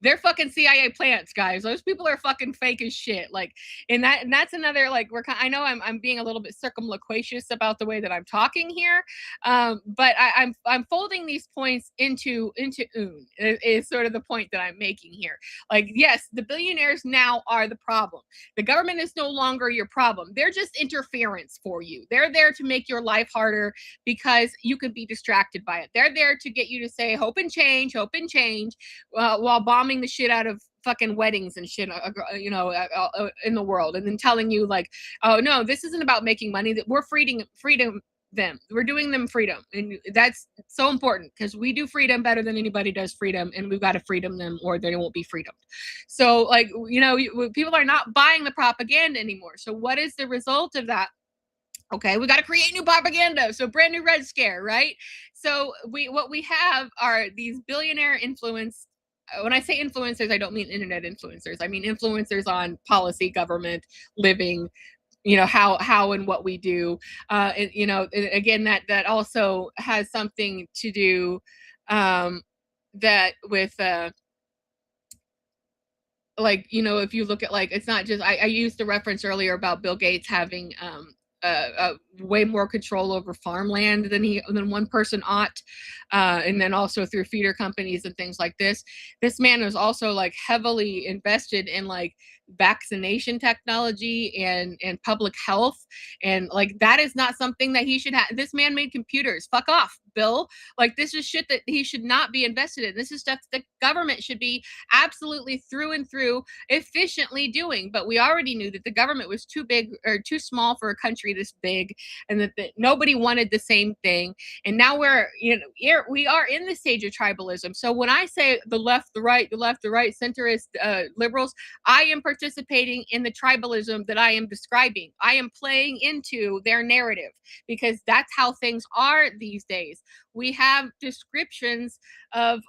they're fucking CIA plants, guys. Those people are fucking fake as shit. Like, and that's another, like, I know I'm being a little bit circumloquacious about the way that I'm talking here, but I'm folding these points into is sort of the point that I'm making here. Like, yes, the billionaires now are the problem. The government is no longer your problem. They're just interference for you. They're there to make your life harder because you could be distracted by it. They're there to get you to say hope and change, while bombing the shit out of fucking weddings and shit, in the world, and then telling you like, oh no, this isn't about making money, that we're freedom them, we're doing them freedom. And that's so important, because we do freedom better than anybody does freedom, and we've got to freedom them or they won't be freedom. So like, people are not buying the propaganda anymore. So what is the result of that? Okay, we got to create new propaganda. So brand new Red Scare, right? So what we have are these billionaire influence. When I say influencers, I don't mean internet influencers. I mean influencers on policy, government, living, how and what we do. Again, that also has something to do that with if you look at, like, it's not just, I used the reference earlier about Bill Gates having way more control over farmland than one person ought, and then also through feeder companies and things like this. This man was also like heavily invested in like vaccination technology and public health, and like that is not something that he should have. This man made computers. Fuck off, Bill. Like, this is shit that he should not be invested in. This is stuff the government should be absolutely through and through efficiently doing. But we already knew that the government was too big or too small for a country this big, and that nobody wanted the same thing. And now we are in the stage of tribalism. So when I say the left, the right, centrist liberals, I am participating in the tribalism that I am describing. I am playing into their narrative, because that's how things are these days. We have descriptions of,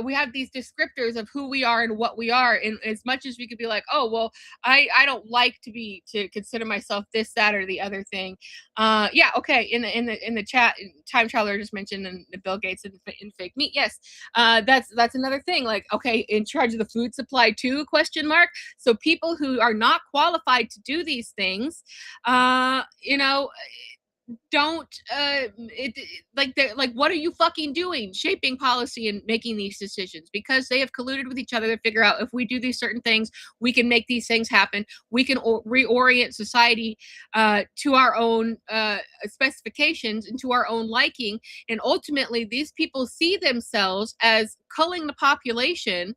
we have these descriptors of who we are and what we are. And as much as we could be like, oh, well, I don't like to consider myself this, that, or the other thing. Yeah. Okay. In the chat, Time Traveler just mentioned Bill Gates and fake meat. Yes. That's another thing. Like, okay, in charge of the food supply too, ? So people who are not qualified to do these things, don't they're like, what are you fucking doing shaping policy and making these decisions? Because they have colluded with each other to figure out, if we do these certain things, we can make these things happen. We can reorient society to our own specifications and to our own liking. And ultimately these people see themselves as culling the population,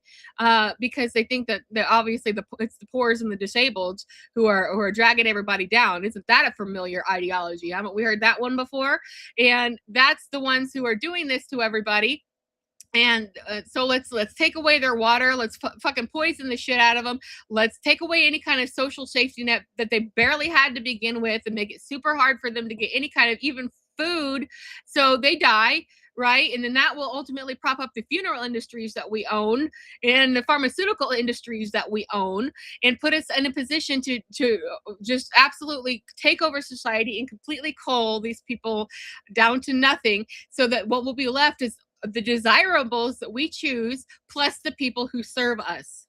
because they think that obviously it's the poor and the disabled who are dragging everybody down. Isn't that a familiar ideology? Haven't we heard that one before? And that's the ones who are doing this to everybody. And so let's take away their water. Let's fucking poison the shit out of them. Let's take away any kind of social safety net that they barely had to begin with, and make it super hard for them to get any kind of even food, so they die. Right. And then that will ultimately prop up the funeral industries that we own and the pharmaceutical industries that we own, and put us in a position to just absolutely take over society and completely cull these people down to nothing, so that what will be left is the desirables that we choose, plus the people who serve us.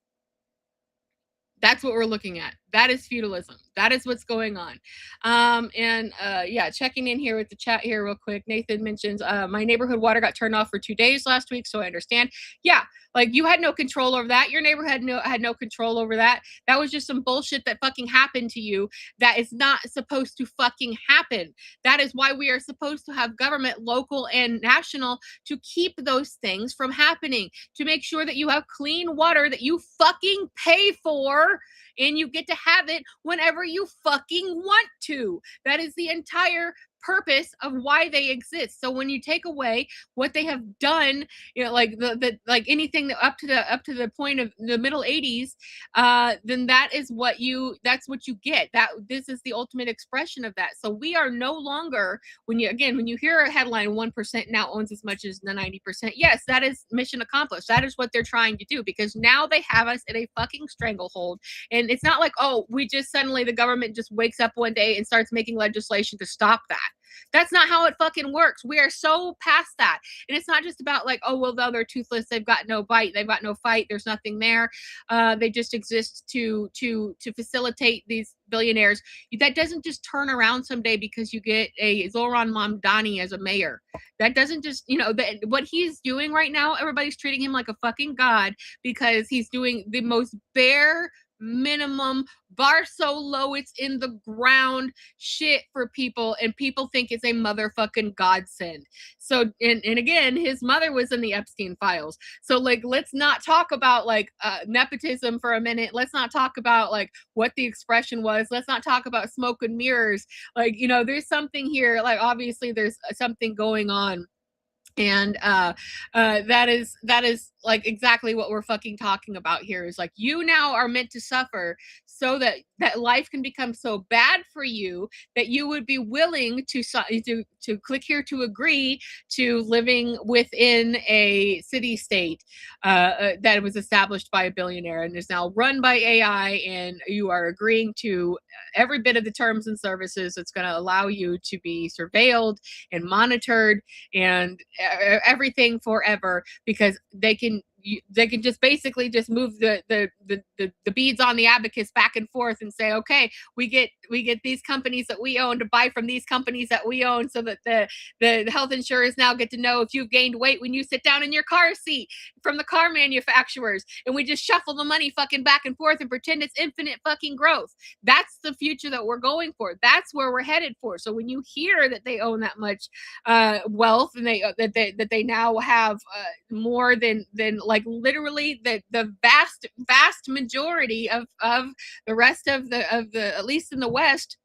That's what we're looking at. That is feudalism. That is what's going on. Yeah, checking in here with the chat here real quick. Nathan mentions, my neighborhood water got turned off for 2 days last week, so I understand. Yeah, like, you had no control over that. Your neighbor had no control over that. That was just some bullshit that fucking happened to you that is not supposed to fucking happen. That is why we are supposed to have government, local and national, to keep those things from happening, to make sure that you have clean water that you fucking pay for, and you get to have it whenever you fucking want to. That is the entire purpose of why they exist. So when you take away what they have done, like like anything that up to the point of the middle 80s, then that's what you get. This is the ultimate expression of that. So we are no longer, when you hear a headline, 1% now owns as much as the 90%, yes, that is mission accomplished. That is what they're trying to do, because now they have us in a fucking stranglehold. And it's not like, oh, the government just wakes up one day and starts making legislation to stop that. That's not how it fucking works. We are so past that. And it's not just about like, oh, well, no, they're toothless. They've got no bite. They've got no fight. There's nothing there. They just exist to facilitate these billionaires. That doesn't just turn around someday because you get a Zoran Mamdani as a mayor. That doesn't just, what he's doing right now, everybody's treating him like a fucking god, because he's doing the most bare minimum, bar so low it's in the ground shit for people, and people think it's a motherfucking godsend. So, and again, his mother was in the Epstein files. So like, let's not talk about like nepotism for a minute. Let's not talk about like what the expression was. Let's not talk about smoke and mirrors. Like, you know, there's something here. Like, obviously there's something going on. And that is like exactly what we're fucking talking about here. Is like, you now are meant to suffer so that life can become so bad for you that you would be willing to click here to agree to living within a city state that was established by a billionaire and is now run by AI, and you are agreeing to every bit of the terms and services that's going to allow you to be surveilled and monitored and everything forever, because they can just basically just move the beads on the abacus back and forth and say, okay, we get these companies that we own to buy from these companies that we own, so that the health insurers now get to know if you've gained weight when you sit down in your car seat from the car manufacturers, and we just shuffle the money fucking back and forth and pretend it's infinite fucking growth. That's the future that we're going for. That's where we're headed for. So when you hear that they own that much wealth, and that they now have more than like literally the vast majority of the rest of the at least in the West,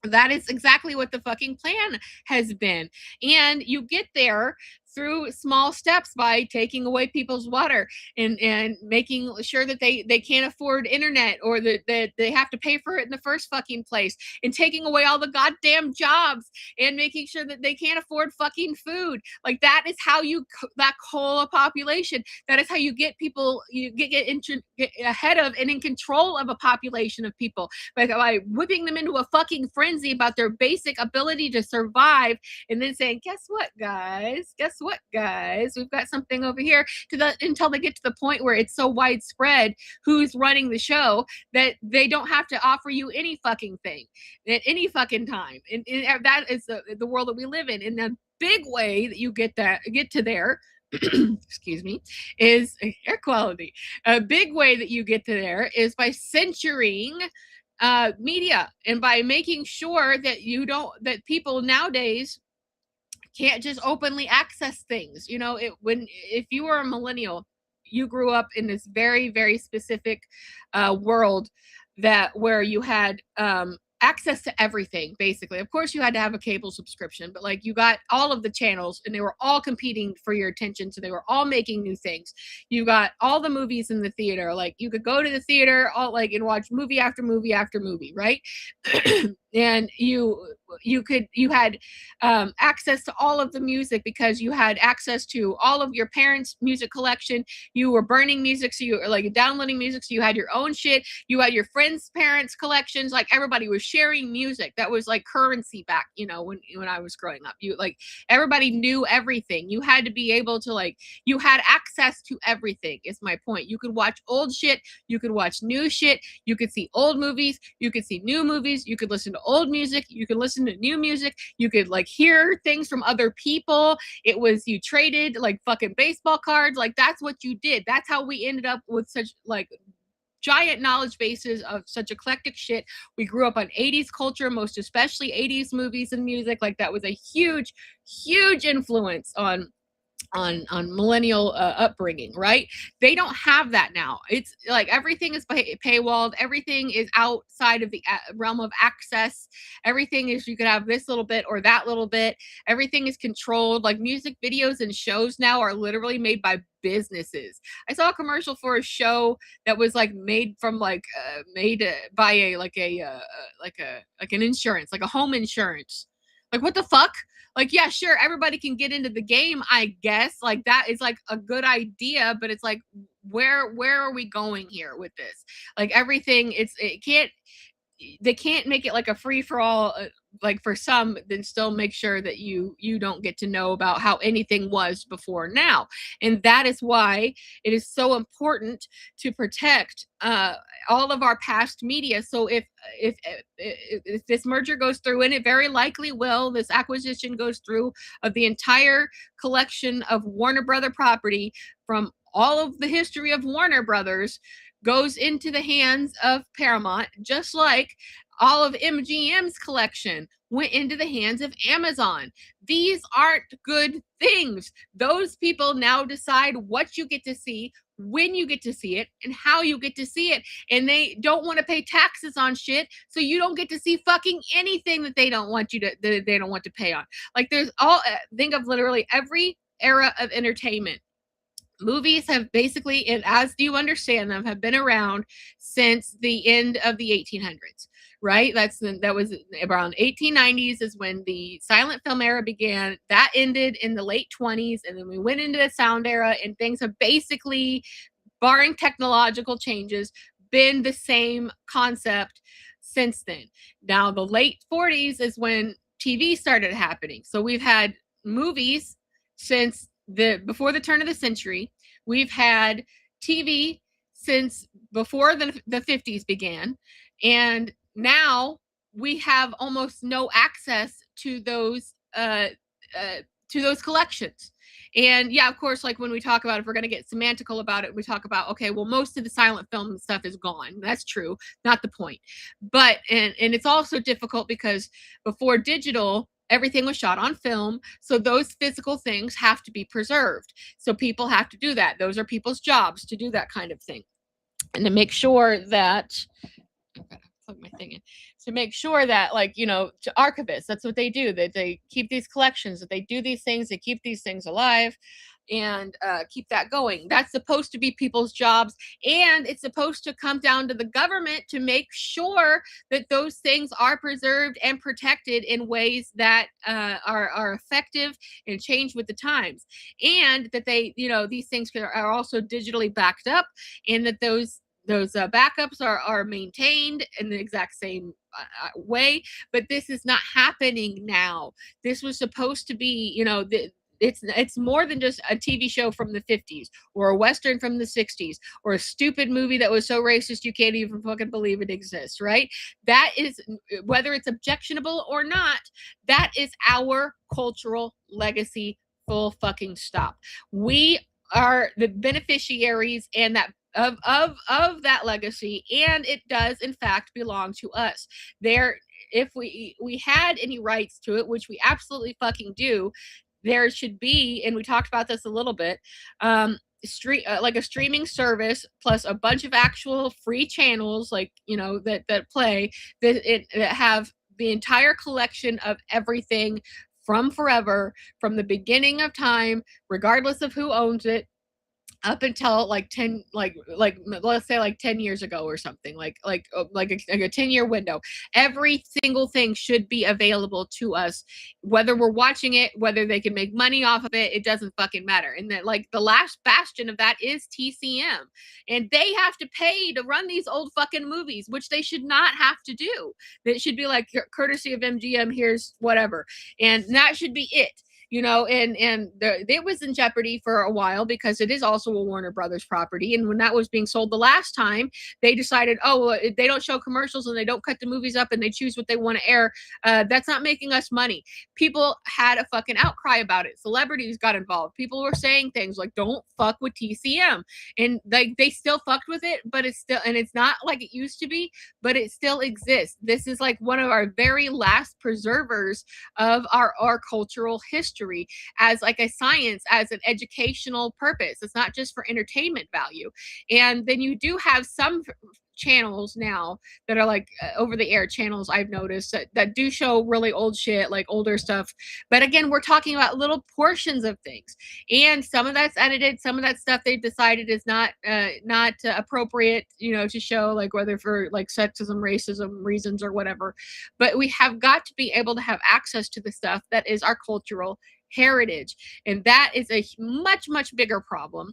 that is exactly what the fucking plan has been. And you get there through small steps by taking away people's water and making sure that they can't afford internet, or that they have to pay for it in the first fucking place, and taking away all the goddamn jobs and making sure that they can't afford fucking food. Like, that is how you that whole population, that is how you get people, you get ahead of and in control of a population of people, by whipping them into a fucking frenzy about their basic ability to survive, and then saying, guess what guys, we've got something over here, until they get to the point where it's so widespread who's running the show that they don't have to offer you any fucking thing at any fucking time. And that is the world that we live in. And the big way that you get to there excuse me, is air quality. A big way that you get to there is by censoring media, and by making sure that that people nowadays can't just openly access things. You know, if you were a millennial, you grew up in this very, very specific world where you had access to everything, basically. Of course, you had to have a cable subscription, but like, you got all of the channels, and they were all competing for your attention, so they were all making new things. You got all the movies in the theater. Like, you could go to the theater and watch movie after movie after movie, right? And you had access to all of the music, because you had access to all of your parents' music collection. You were burning music, so you were like downloading music, so you had your own shit. You had your friends' parents' collections. Like, everybody was sharing music. That was like currency back, you know, when I was growing up. Everybody knew everything. You had to be able to you had access to everything, is my point. You could watch old shit, you could watch new shit, you could see old movies, you could see new movies, you could listen to old music, you could listen to new music, you could hear things from other people. It was, you traded like fucking baseball cards. Like, that's what you did. That's how we ended up with such giant knowledge bases of such eclectic shit. We grew up on 80s culture, most especially 80s movies and music. Like, that was a huge influence on millennial upbringing, right? They don't have that now. It's like everything is paywalled. Everything is outside of the realm of access. Everything is, you could have this little bit or that little bit. Everything is controlled. Like, music videos and shows now are literally made by businesses. I saw a commercial for a show that was made by an insurance, like a home insurance. Like, what the fuck? Like, yeah, sure, everybody can get into the game, I guess. Like, that is a good idea, but it's like, where are we going here with this? Like, everything, they can't make it like a free for all, like for some, then still make sure that you don't get to know about how anything was before now. And that is why it is so important to protect all of our past media. So if this merger goes through, and it very likely will, this acquisition goes through, of the entire collection of Warner Brother property from all of the history of Warner Brothers, goes into the hands of Paramount, just like all of MGM's collection went into the hands of Amazon. These aren't good things. Those people now decide what you get to see, when you get to see it, and how you get to see it. And they don't want to pay taxes on shit, so you don't get to see fucking anything that they don't want you to they don't want to pay on. Like there's all think of literally every era of entertainment. Movies have basically, and as you understand them, have been around since the end of the 1800s, right? That was around 1890s is when the silent film era began. That ended in the late 20s, and then we went into the sound era, and things have basically, barring technological changes, been the same concept since then. Now, the late 40s is when TV started happening. So we've had movies since before the turn of the century. We've had TV since before the 50s began, and now we have almost no access to those collections. And yeah, of course, like when we talk about, if we're going to get semantical about it, we talk about, okay, well, most of the silent film stuff is gone. That's true, not the point. But and it's also difficult because before digital, everything was shot on film, so those physical things have to be preserved. So people have to do that. Those are people's jobs to do that kind of thing, and to make sure that plug my thing in, to make sure that, like, to archivists, that's what they do. They keep these collections, that they do these things, they keep these things alive, and keep that going. That's supposed to be people's jobs, and it's supposed to come down to the government to make sure that those things are preserved and protected in ways that are effective and change with the times, and that they, these things are also digitally backed up, and that those backups are maintained in the exact same way. But this is not happening now. This was supposed to be, it's more than just a TV show from the 50s or a Western from the 60s or a stupid movie that was so racist you can't even fucking believe it exists, right? That is, whether it's objectionable or not, that is our cultural legacy, full fucking stop. We are the beneficiaries and that of that legacy, and it does in fact belong to us. If we had any rights to it, which we absolutely fucking do, there should be, and we talked about this a little bit, like a streaming service plus a bunch of actual free channels, like, that play, that have the entire collection of everything from forever, from the beginning of time, regardless of who owns it, up until like 10, like let's say like 10 years ago or something, like a 10-year window. Every single thing should be available to us, whether we're watching it, whether they can make money off of it, it doesn't fucking matter. And then, like, the last bastion of that is TCM, and they have to pay to run these old fucking movies, which they should not have to do. That should be like, courtesy of MGM, here's whatever, and that should be it. It was in jeopardy for a while because it is also a Warner Brothers property. And when that was being sold the last time, they decided, they don't show commercials and they don't cut the movies up and they choose what they want to air. That's not making us money. People had a fucking outcry about it. Celebrities got involved. People were saying things like, don't fuck with TCM. And they still fucked with it, but it's not like it used to be, but it still exists. This is like one of our very last preservers of our cultural history, as like a science, as an educational purpose. It's not just for entertainment value. And then you do have some channels now that are like over the air channels, I've noticed, that do show really old shit, like older stuff. But again, we're talking about little portions of things, and some of that's edited, some of that stuff they've decided is not appropriate, to show, like whether for like sexism, racism reasons or whatever. But we have got to be able to have access to the stuff that is our cultural heritage, and that is a much, much bigger problem,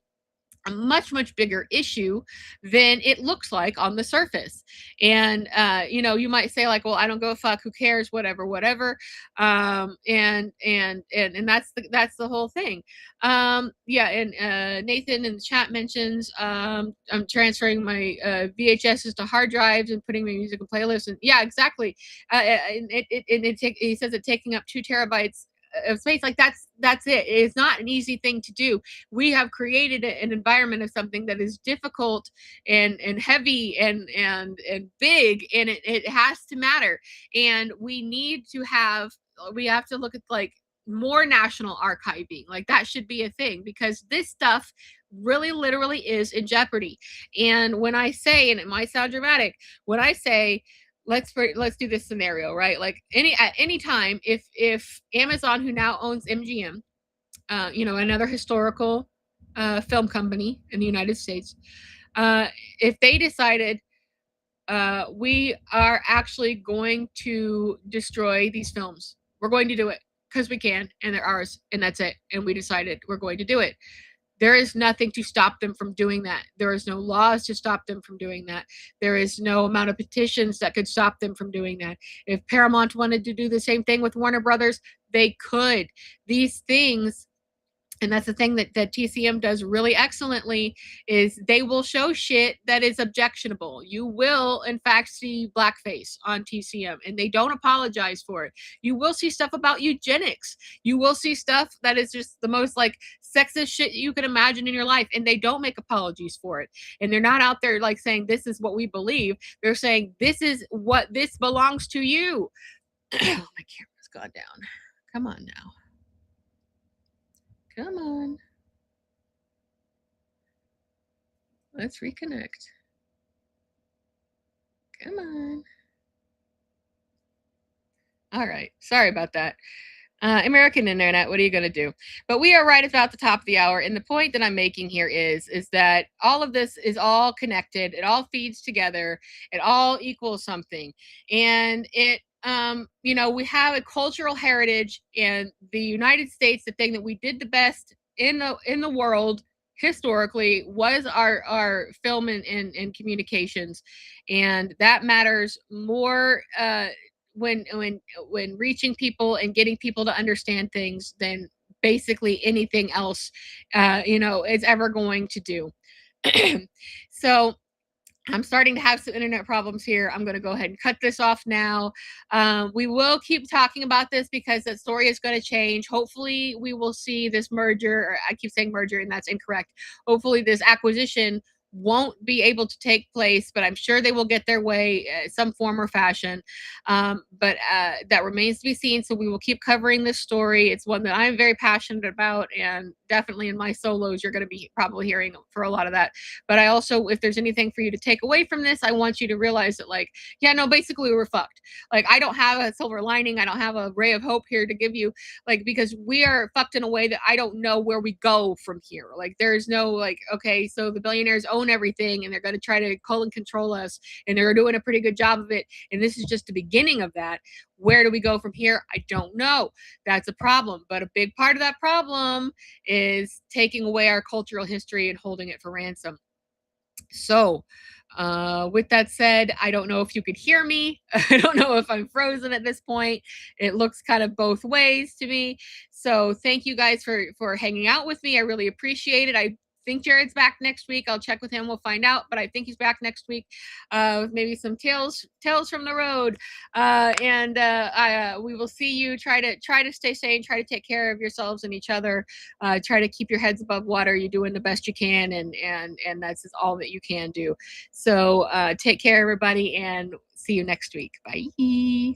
a much, much bigger issue than it looks like on the surface. And you might say, like, well, I don't go a fuck, who cares, whatever. And that's the whole thing. And Nathan in the chat mentions, I'm transferring my VHSs to hard drives and putting my music in playlists. And yeah, exactly. He says it taking up 2 terabytes of space. Like that's it. It's not an easy thing to do. We have created an environment of something that is difficult and heavy and big, and it has to matter. And we have to look at like more national archiving. Like that should be a thing, because this stuff really literally is in jeopardy. And when I say, and it might sound dramatic, when I say let's do this scenario, right? Like at any time, if Amazon, who now owns MGM, another historical film company in the United States, if they decided we are actually going to destroy these films, we're going to do it because we can, and they're ours, and that's it. And we decided we're going to do it. There is nothing to stop them from doing that. There is no laws to stop them from doing that. There is no amount of petitions that could stop them from doing that. If Paramount wanted to do the same thing with Warner Brothers, they could. These things, and that's the thing that TCM does really excellently, is they will show shit that is objectionable. You will, in fact, see blackface on TCM, and they don't apologize for it. You will see stuff about eugenics. You will see stuff that is just the most like sexist shit you can imagine in your life, and they don't make apologies for it. And they're not out there like saying this is what we believe. They're saying this belongs to you. My camera's gone down. Come on now. Come on. Let's reconnect. Come on. All right. Sorry about that. American internet, what are you going to do? But we are right about the top of the hour. And the point that I'm making here is that all of this is all connected. It all feeds together. It all equals something. And we have a cultural heritage, and the United States, the thing that we did the best in the world historically was our film and communications. And that matters more when reaching people and getting people to understand things than basically anything else is ever going to do. So I'm starting to have some internet problems here. I'm going to go ahead and cut this off now. We will keep talking about this because that story is going to change. Hopefully we will see this merger, or I keep saying merger and that's incorrect. Hopefully this acquisition won't be able to take place, but I'm sure they will get their way some form or fashion. But that remains to be seen. So we will keep covering this story. It's one that I'm very passionate about, and definitely in my solos, you're going to be probably hearing for a lot of that. But I also, if there's anything for you to take away from this, I want you to realize that basically we were fucked. Like, I don't have a silver lining. I don't have a ray of hope here to give you, because we are fucked in a way that I don't know where we go from here. Like, there's no okay, so the billionaires own everything and they're going to try to control us, and they're doing a pretty good job of it. And this is just the beginning of that. Where do we go from here? I don't know. That's a problem. But a big part of that problem is taking away our cultural history and holding it for ransom. So, with that said, I don't know if you could hear me. I don't know if I'm frozen at this point. It looks kind of both ways to me. So thank you guys for hanging out with me. I really appreciate it. I think Jared's back next week. I'll check with him. We'll find out. But I think he's back next week with maybe some tales from the road. We will see you. Try to stay sane. Try to take care of yourselves and each other. Try to keep your heads above water. You're doing the best you can, and that's all that you can do. So take care, everybody, and see you next week. Bye.